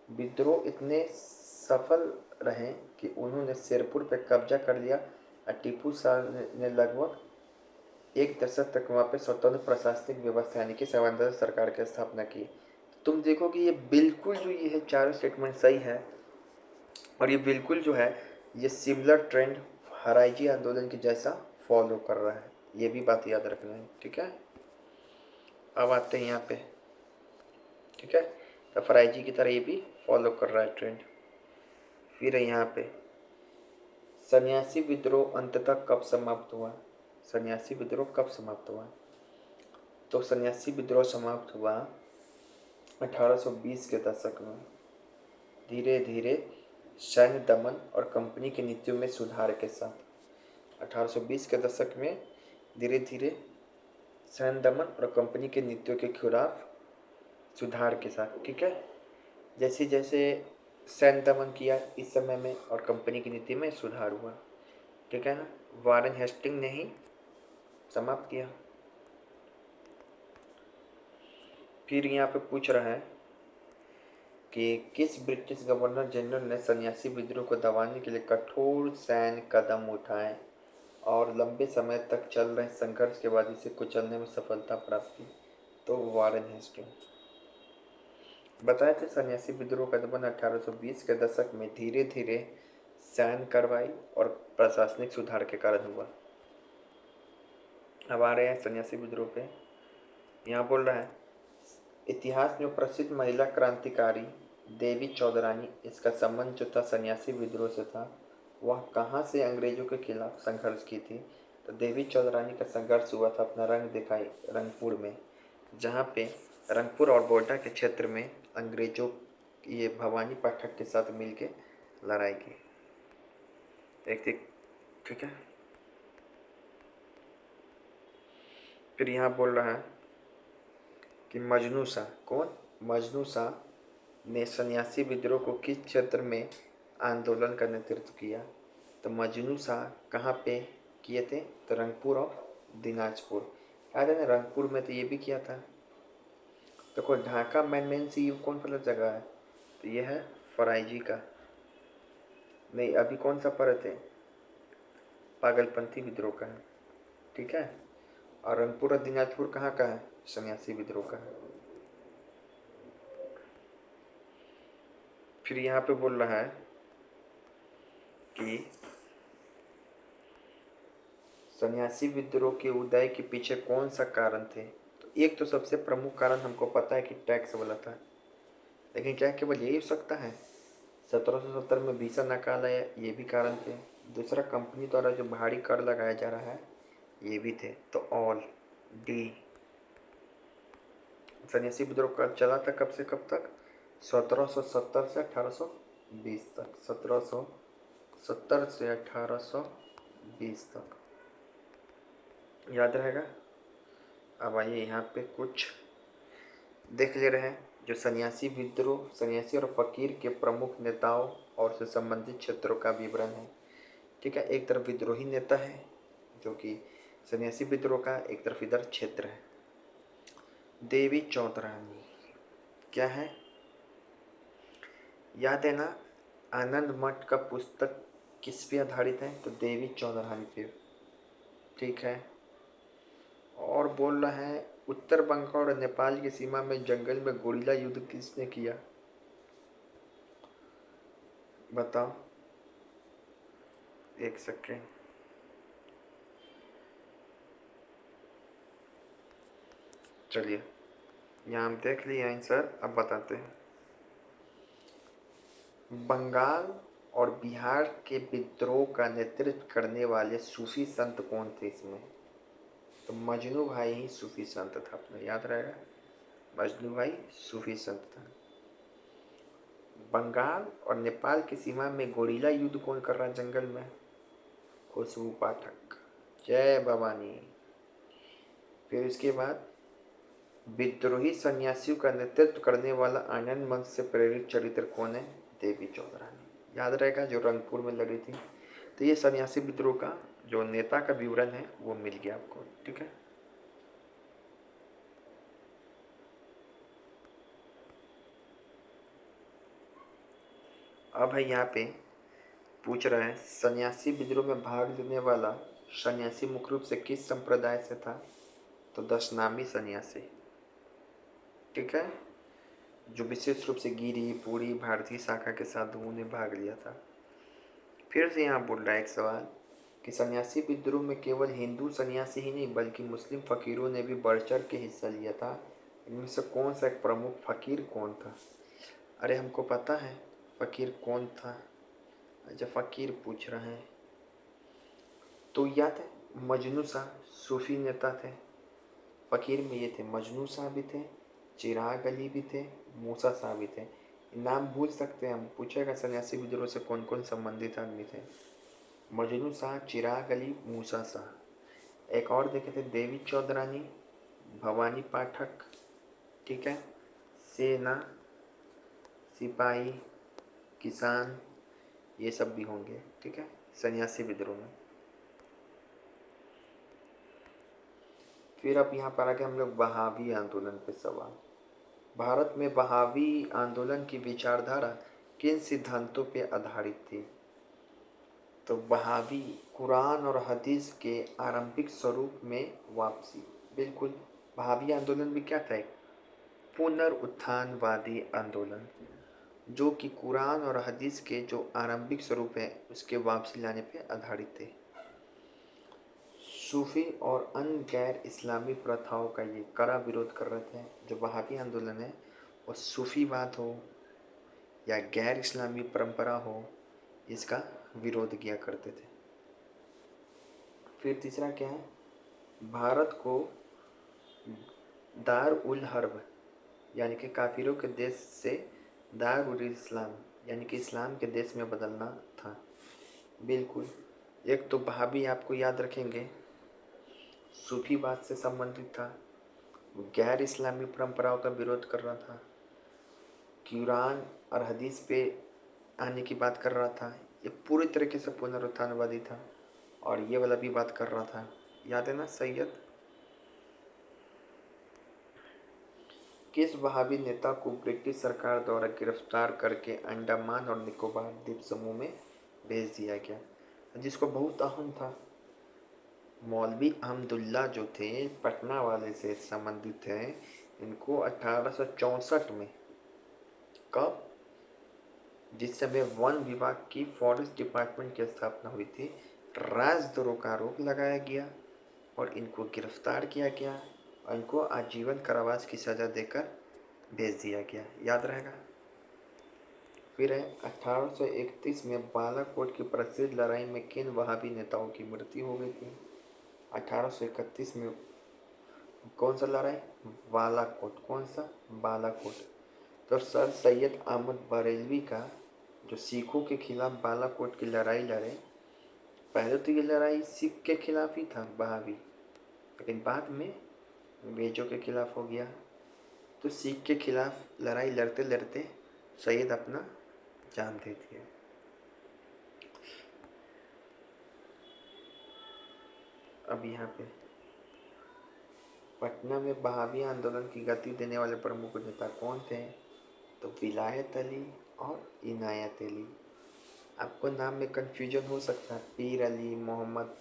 विद्रोह इतने सफल रहे कि उन्होंने शेरपुर पर कब्जा कर लिया और टीपू शाह ने लगभग एक दशक तक वहाँ पे स्वतंत्र प्रशासनिक व्यवस्था यानी कि संवैधानिक सरकार की स्थापना की। तुम देखो कि ये बिल्कुल जो ये है चारों स्टेटमेंट सही है और ये बिल्कुल जो है ये सिमिलर ट्रेंड हराइजी आंदोलन के जैसा फॉलो कर रहा है। ये भी बात याद रखना है, ठीक है। अब आते हैं यहाँ पे, ठीक है। तो फराइजी की तरह ये भी फॉलो कर रहा है ट्रेंड। फिर यहाँ पे सन्यासी विद्रोह अंततः कब समाप्त हुआ? सन्यासी विद्रोह कब समाप्त हुआ? तो सन्यासी विद्रोह समाप्त हुआ 1820 के दशक में। धीरे धीरे सैन्य दमन और कंपनी की नीतियों में सुधार के साथ 1820 के दशक में धीरे धीरे सैन्य दमन और कंपनी की नीतियों के खिलाफ सुधार के साथ, ठीक है। जैसे जैसे सैन्य दमन किया इस समय में और कंपनी की नीति में सुधार हुआ, ठीक है ना। वारेन हेस्टिंग ने ही समाप्त किया। फिर यहाँ पे पूछ रहा है कि किस ब्रिटिश गवर्नर जनरल ने सन्यासी विद्रोह को दबाने के लिए कठोर सैन्य कदम उठाए और लंबे समय तक चल रहे संघर्ष के बाद इसे कुचलने में सफलता प्राप्त की? तो वारेन हेस्टिंग। बताए थे सन्यासी विद्रोह का दमन 1820 के दशक में धीरे धीरे सैन्य कार्रवाई और प्रशासनिक सुधार के कारण हुआ। अब आ रहे हैं सन्यासी विद्रोह पे। यहाँ बोल रहा है इतिहास में प्रसिद्ध महिला क्रांतिकारी देवी चौधरानी, इसका संबंध जो था सन्यासी विद्रोह से था, वह कहाँ से अंग्रेजों के खिलाफ संघर्ष की थी? तो देवी चौधरानी का संघर्ष हुआ था अपना रंग दिखाई रंगपुर में, जहाँ पे रंगपुर और बोडा के क्षेत्र में अंग्रेजों ये भवानी पाठक के साथ मिलके लड़ाई की। ठीक है। फिर यहाँ बोल रहा है कि मजनू शाह, कौन? मजनू शाह ने सन्यासी विद्रोह को किस क्षेत्र में आंदोलन का नेतृत्व किया? तो मजनू शाह कहाँ पे किए थे? तो रंगपुर और दिनाजपुर। याद है ना, रंगपुर में तो ये भी किया था। तो कोई ढाका मैन सी कौन सा जगह है? तो ये है फराइजी का। नहीं, अभी कौन सा परत है? पागलपंथी विद्रोह का है, ठीक है। और रंगपुर और दिनाजपुर कहाँ का है? सन्यासी विद्रोह का है। फिर यहाँ पे बोल रहा है कि सन्यासी विद्रोह के उदय के पीछे कौन सा कारण थे? तो एक तो सबसे प्रमुख कारण हमको पता है कि टैक्स वाला था, लेकिन क्या केवल यही हो सकता है? 1770 में भीषण अकाल आया, ये भी कारण थे। दूसरा, कंपनी द्वारा जो भारी कर लगाया जा रहा है, ये भी थे। तो ऑल डी। सन्यासी विद्रोह का चला था कब से कब तक? 1770 से 1820 तक। 1770 से 1820 तक, याद रहेगा। अब आइए यहाँ पे कुछ देख ले रहे हैं जो सन्यासी विद्रोह, सन्यासी और फकीर के प्रमुख नेताओं और से संबंधित क्षेत्रों का विवरण है, ठीक है। एक तरफ विद्रोही नेता है जो कि सन्यासी विद्रोह का, एक तरफ इधर क्षेत्र है। देवी चौधरानी क्या है? याद है ना, आनंद मठ का पुस्तक किस पे आधारित है? तो देवी चौधरानी पे, ठीक है। और बोल रहा है उत्तर बंगाल और नेपाल की सीमा में जंगल में गोरिल्ला युद्ध किसने किया? बताओ, एक सेकेंड। चलिए, यहाँ हम देख लिए आंसर, अब बताते हैं। बंगाल और बिहार के विद्रोह का नेतृत्व करने वाले सूफी संत कौन थे इसमें? तो मजनू भाई ही सूफी संत था, अपना याद रहेगा। मजनू भाई सूफी संत था। बंगाल और नेपाल की सीमा में गोरिल्ला युद्ध कौन कर रहा है जंगल में? खुशबू पाठक। जय भवानी। फिर इसके बाद विद्रोही सन्यासियों का नेतृत्व करने वाला आनंद मंच से प्रेरित चरित्र कौन है? देवी चौधरानी। याद रहेगा, जो रंगपुर में लड़ी थी। तो ये सन्यासी विद्रोह का जो नेता का विवरण है वो मिल गया आपको, ठीक है। अब है यहाँ पे पूछ रहे हैं सन्यासी विद्रोह में भाग लेने वाला सन्यासी मुख्य रूप से किस संप्रदाय से था? तो दशनामी सन्यासी, ठीक है, जो विशेष रूप से गिरी पूरी भारतीय शाखा के साधुओं ने भाग लिया था। फिर से यहाँ बोल रहा है एक सवाल कि सन्यासी विद्रोह में केवल हिंदू सन्यासी ही नहीं बल्कि मुस्लिम फकीरों ने भी बढ़ चढ़ के हिस्सा लिया था। इनमें से कौन सा एक प्रमुख फकीर कौन था? अरे हमको पता है फकीर कौन था। अच्छा फकीर पूछ रहे हैं तो याद है मजनू शाह सूफी नेता थे। फकीर में ये थे, मजनू शाह भी थे, चिराग अली भी थे, मूसा शाह भी थे। नाम भूल सकते हैं हम, पूछेगा सन्यासी विद्रोह से कौन कौन संबंधित आदमी थे। मजनू शाह, चिराग अली, मूसा शाह। एक और देखे थे देवी चौधरानी, भवानी पाठक, ठीक है, सेना, सिपाही, किसान, ये सब भी होंगे, ठीक है, सन्यासी विद्रोह में। फिर अब यहाँ पर आगे हम लोग बहावी आंदोलन पे सवाल। भारत में बहावी आंदोलन की विचारधारा किन सिद्धांतों पे आधारित थी? तो बहावी कुरान और हदीस के आरंभिक स्वरूप में वापसी। बिल्कुल, बहावी आंदोलन भी क्या था? एक पुनरुत्थानवादी आंदोलन जो कि कुरान और हदीस के जो आरंभिक स्वरूप है उसके वापसी लाने पे आधारित थे। सूफी और अन्य गैर इस्लामी प्रथाओं का ये कड़ा विरोध कर रहे थे। जो वहाबी आंदोलन है वो सूफीवाद हो या गैर इस्लामी परंपरा हो, इसका विरोध किया करते थे। फिर तीसरा क्या है? भारत को दार उल हर्ब यानी कि काफिरों के देश से दार उल इस्लाम यानी कि इस्लाम के देश में बदलना था। बिल्कुल, एक तो वहाबी आपको याद रखेंगे सूफीवाद से संबंधित था, गैर इस्लामी परंपराओं का विरोध कर रहा था, कुरान और हदीस पे आने की बात कर रहा था। ये पूरी तरीके से पुनरुत्थानवादी था और ये वाला भी बात कर रहा था। याद है ना सैयद? किस वहाबी नेता को ब्रिटिश सरकार द्वारा गिरफ्तार करके अंडमान और निकोबार द्वीप समूह में भेज दिया गया, जिसको बहुत अहम था? मौलवी अहमदुल्ला जो थे पटना वाले से संबंधित थे। इनको 1864 में, कब? जिस समय वन विभाग की फॉरेस्ट डिपार्टमेंट की स्थापना हुई थी, राजद्रोह का आरोप लगाया गया और इनको गिरफ्तार किया गया और इनको आजीवन कारावास की सज़ा देकर भेज दिया गया। याद रहेगा। फिर है 1831 में बालाकोट की प्रसिद्ध लड़ाई में किन वहाबी नेताओं की मृत्यु हो गई थी? 1831 में कौन सा लड़ाई? बालाकोट। कौन सा? बालाकोट। तो सर सैयद अहमद बरेलवी का जो सिखों के खिलाफ बालाकोट की लड़ाई लड़े, पहले तो ये लड़ाई सिख के खिलाफ ही था बहावी, लेकिन बाद में अंग्रेजों के खिलाफ हो गया। तो सिख के खिलाफ लड़ाई लड़ते लड़ते सैयद अपना जान दे दिया। अब यहाँ पे पटना में बहावी आंदोलन की गति देने वाले प्रमुख नेता कौन थे? तो विलायत अली और इनायत अली। आपको नाम में कन्फ्यूजन हो सकता है, पीर अली, मोहम्मद,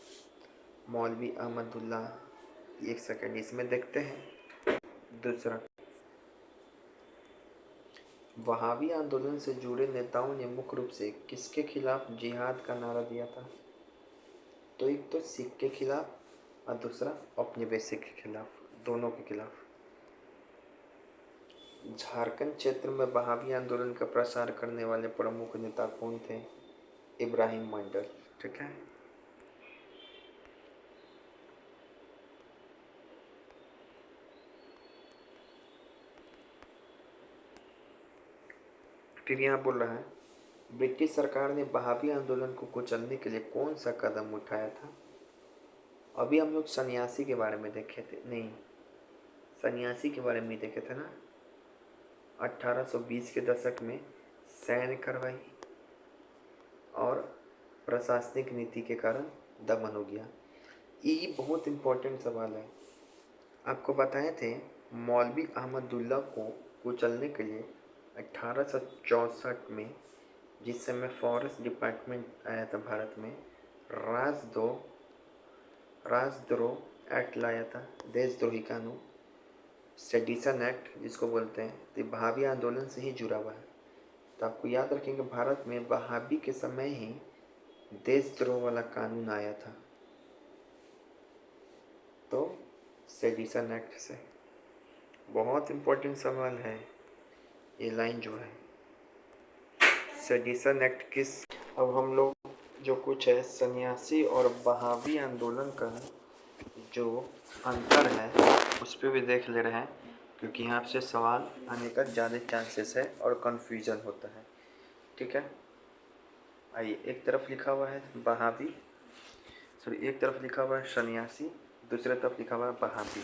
मौलवी अहमदुल्ला। एक सेकंड इसमें देखते हैं। दूसरा, वहाबी आंदोलन से जुड़े नेताओं ने मुख्य रूप से किसके खिलाफ जिहाद का नारा दिया था? तो एक तो सिख के खिलाफ और दूसरा औपनिवेशिक के खिलाफ, दोनों के खिलाफ। झारखंड क्षेत्र में वहाबी आंदोलन का प्रसार करने वाले प्रमुख नेता कौन थे? इब्राहिम मंडल, ठीक है। फिर यहाँ बोल रहा है, ब्रिटिश सरकार ने बहावी आंदोलन को कुचलने के लिए कौन सा कदम उठाया था? अभी हम लोग सन्यासी के बारे में देखे थे, नहीं, सन्यासी के बारे में देखे थे ना। 1820 के दशक में सैन्य कार्रवाई और प्रशासनिक नीति के कारण दमन हो गया। ये बहुत इम्पोर्टेंट सवाल है। आपको बताए थे मौलवी अहमदुल्ला को कुचलने के लिए 1864 में, जिस समय फॉरेस्ट डिपार्टमेंट आया था भारत में, राजद्रोह एक्ट लाया था, देशद्रोही कानून, सेडिशन एक्ट जिसको बोलते हैं। तो बहावी आंदोलन से ही जुड़ा हुआ है। तो आपको याद रखेंगे भारत में बहावी के समय ही देशद्रोह वाला कानून आया था, तो सेडिशन एक्ट से। बहुत इम्पोर्टेंट सवाल है ये लाइन जो है, सेडिशन एक्ट किस। अब हम लोग जो कुछ है सन्यासी और बहावी आंदोलन का जो अंतर है उस पर भी देख ले रहे हैं, क्योंकि यहाँ से सवाल आने का ज़्यादा चांसेस है और कन्फ्यूज़न होता है। ठीक है, आइए, एक तरफ लिखा हुआ है बहावी, एक तरफ लिखा हुआ है सन्यासी, दूसरे तरफ लिखा हुआ है बहावी।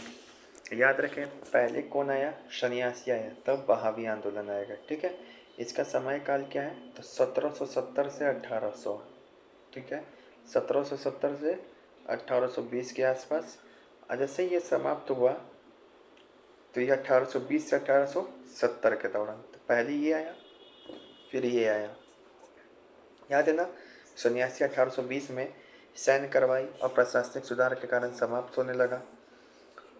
याद रखें, पहले कौन आया? सन्यासी आया, तब बहावी आंदोलन आएगा। ठीक है, इसका समय काल क्या है? तो 1770 से 1800। ठीक है, 1770 से 1820 के आसपास। जैसे ये समाप्त हुआ तो ये 1820 से 1870 के दौरान, तो पहले ये आया फिर ये आया। याद है ना, सन्यासी 1820 में सैन्य कार्रवाई और प्रशासनिक सुधार के कारण समाप्त होने लगा।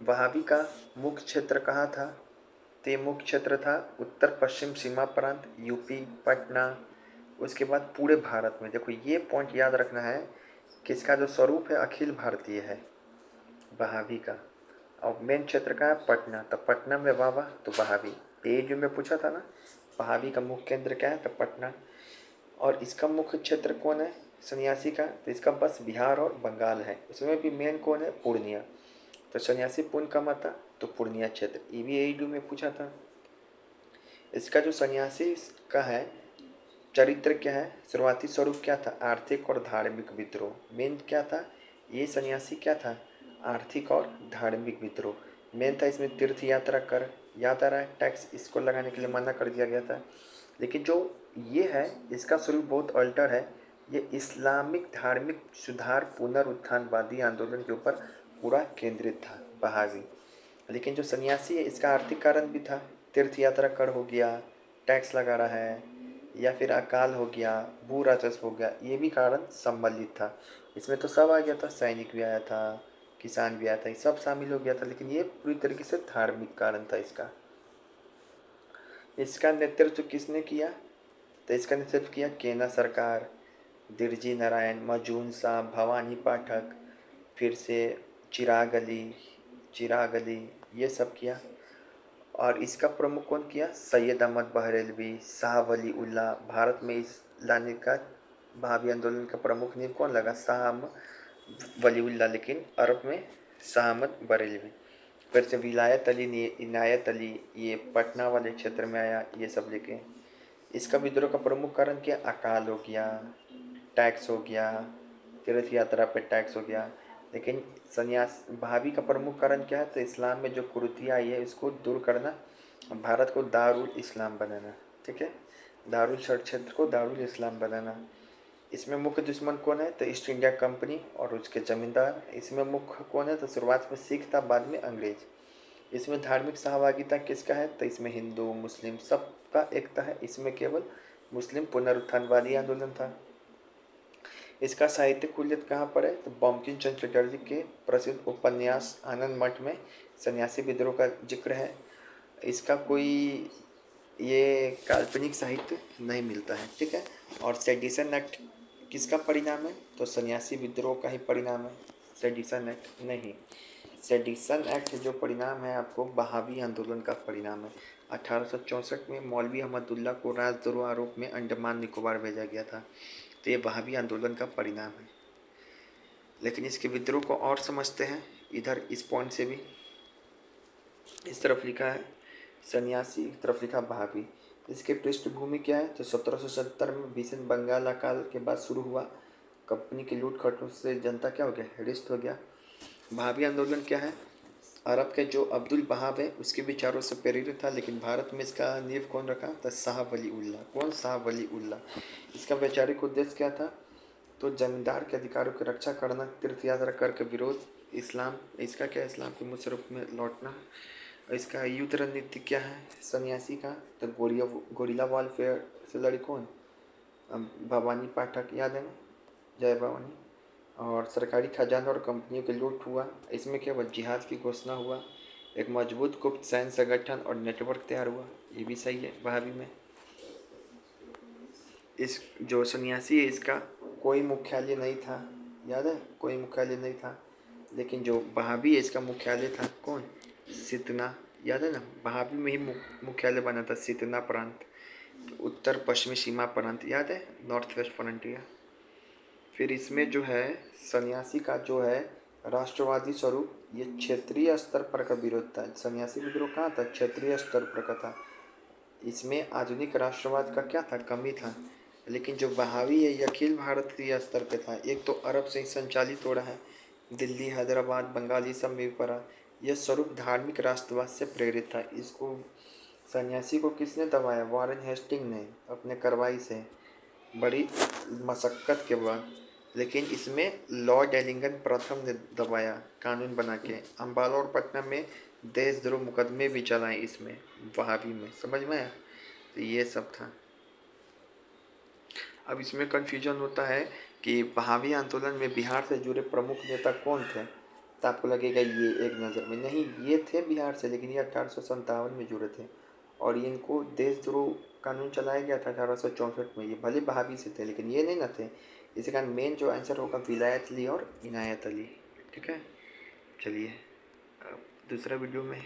वहाबी का मुख्य क्षेत्र कहाँ था? तो ये मुख्य क्षेत्र था उत्तर पश्चिम सीमा प्रांत, यूपी, पटना। उसके बाद पूरे भारत में, देखो ये पॉइंट याद रखना है कि इसका जो स्वरूप है अखिल भारतीय है बहावी का। और मेन क्षेत्र का है पटना, तो पटना में वाह तो बहावी। ये जो मैं पूछा था ना, बहावी का मुख्य केंद्र क्या है? तो पटना। और इसका मुख्य क्षेत्र कौन है सन्यासी का? तो इसका बस बिहार और बंगाल है। इसमें भी मेन कौन है? पूर्णिया। तो सन्यासी पुण्य का मत था तो पूर्णिया क्षेत्र। ये भी AU में पूछा था। इसका जो सन्यासी का है चरित्र क्या है, शुरुआती स्वरूप क्या था? आर्थिक और धार्मिक विद्रोह। मेन क्या था ये सन्यासी? क्या था? आर्थिक और धार्मिक विद्रोह मेन था। इसमें तीर्थ यात्रा कर, याद आ रहा है, टैक्स इसको लगाने के लिए मना कर दिया गया था। लेकिन जो ये है इसका स्वरूप बहुत अल्टर है। ये इस्लामिक धार्मिक सुधार पुनरुत्थानवादी आंदोलन के ऊपर पूरा केंद्रित था बहावी। लेकिन जो सन्यासी है इसका आर्थिक कारण भी था, तीर्थ यात्रा कर हो गया, टैक्स लगा रहा है, या फिर अकाल हो गया, भू राजस्व हो गया, ये भी कारण सम्मिलित था। इसमें तो सब आ गया था, सैनिक भी आया था, किसान भी आया था, ये सब शामिल हो गया था। लेकिन ये पूरी तरीके से धार्मिक कारण था इसका। इसका नेतृत्व किसने किया? तो इसका नेतृत्व किया केना सरकार, दिरजी नारायण, मजून साहब, भवानी पाठक, फिर से चिराग अली, ये सब किया। और इसका प्रमुख कौन किया? सैयद अहमद बहरेलवी, शाह वली उल्लाह। भारत में इस लाने का बहावी आंदोलन का प्रमुख नींव कौन लगा? शाह अहमद वली उल्लाह, लेकिन अरब में शाह अहमद बरेलवी। फिर से विलायत अली, इनायत अली, ये पटना वाले क्षेत्र में आया, ये सब लेके। इसका विद्रोह का प्रमुख कारण क्या? अकाल हो गया, टैक्स हो गया, तीर्थ यात्रा पे टैक्स हो गया। लेकिन संन्यास बहावी का प्रमुख कारण क्या है? तो इस्लाम में जो कुरीतियाँ आई है इसको दूर करना, भारत को दारुल इस्लाम बनाना। ठीक है, दारुल क्षेत्र को दारुल इस्लाम बनाना। इसमें मुख्य दुश्मन कौन है? तो ईस्ट इंडिया कंपनी और उसके जमींदार। इसमें मुख्य कौन है? तो शुरुआत में सिख था, बाद में अंग्रेज। इसमें धार्मिक सहभागिता किसका है? तो इसमें हिंदू मुस्लिम सबका एकता है। इसमें केवल मुस्लिम पुनरुत्थानवादी आंदोलन था। इसका साहित्यिक उल्लेख कहाँ पर है? तो बंकिम चंद्र चटर्जी के प्रसिद्ध उपन्यास आनंद मठ में सन्यासी विद्रोह का जिक्र है। इसका कोई ये काल्पनिक साहित्य नहीं मिलता है। ठीक है, और सेडिशन एक्ट किसका परिणाम है? तो सन्यासी विद्रोह का ही परिणाम है, सेडिशन एक्ट नहीं। सेडिशन एक्ट जो परिणाम है आपको बहावी आंदोलन का परिणाम है। 1864 में मौलवी अहमदुल्ला को राजद्रोह आरोप में अंडमान निकोबार भेजा गया था, तो ये बहावी आंदोलन का परिणाम है। लेकिन इसके विद्रोह को और समझते हैं इधर, इस पॉइंट से भी। इस तरफ लिखा है सन्यासी, इस तरफ लिखा बहावी। इसकी पृष्ठभूमि क्या है? तो 1770 में भीषण बंगाल अकाल के बाद शुरू हुआ। कंपनी की लूट खटों से जनता क्या हो गया? रिष्ट हो गया। वहाबी आंदोलन क्या है? अरब के जो अब्दुल वहाब है उसके विचारों से प्रेरित था, लेकिन भारत में इसका नींव कौन रखा? तो शाह वली उल्लाह। कौन? शाह वली उल्लाह। इसका वैचारिक उद्देश्य क्या था? तो जमींदार के अधिकारों की रक्षा करना, तीर्थ यात्रा करके विरोध, इस्लाम, इसका क्या? इस्लाम के मुख्य रूप में लौटना। इसका युद्ध रणनीति क्या है सन्यासी का? तो गोरिल्ला वॉरफेयर से लड़ी कौन? भवानी पाठक, याद है ना? जय भवानी। और सरकारी खजाना और कंपनियों की लूट हुआ। इसमें क्या हुआ? जिहाद की घोषणा हुआ। एक मजबूत गुप्त सैन्य संगठन और नेटवर्क तैयार हुआ। ये भी सही है वहाबी में। इस जो सन्यासी है इसका कोई मुख्यालय नहीं था, याद है? कोई मुख्यालय नहीं था। लेकिन जो वहाबी है इसका मुख्यालय था कौन? सितना, याद है ना? वहाबी में ही मुख्यालय बना था सितना प्रांत, उत्तर पश्चिमी सीमा प्रांत, याद है? North west frontier. फिर इसमें जो है सन्यासी का जो है राष्ट्रवादी स्वरूप, ये क्षेत्रीय स्तर पर का विरोध था। सन्यासी विद्रोह कहाँ था? क्षेत्रीय स्तर पर का था। इसमें आधुनिक राष्ट्रवाद का क्या था? कमी था। लेकिन जो वहाबी है ये अखिल भारतीय स्तर पे था। एक तो अरब से ही संचालित हो रहा है, दिल्ली, हैदराबाद, बंगाल, ये सब में भी पड़ा। यह स्वरूप धार्मिक राष्ट्रवाद से प्रेरित था। इसको सन्यासी को किसने दबाया? वॉरेन हेस्टिंग ने अपने कार्रवाई से, बड़ी मशक्क़त के बाद। लेकिन इसमें लॉर्ड एलिंगन प्रथम ने दबाया कानून बना के। अम्बाला और पटना में देशद्रोह मुकदमे भी चलाए इसमें, वहाबी में। समझ में आया? तो ये सब था। अब इसमें कन्फ्यूजन होता है कि वहाबी आंदोलन में बिहार से जुड़े प्रमुख नेता कौन थे? तो आपको लगेगा ये एक नज़र में नहीं, ये थे बिहार से, लेकिन ये 1857 में जुड़े थे और इनको देशद्रोह कानून चलाया गया था 1864 में। ये भले वहाबी से थे लेकिन ये नहीं ना थे। इसी कारण मेन जो आंसर होगा विलायत अली और इनायत अली। ठीक है, चलिए अब दूसरा वीडियो में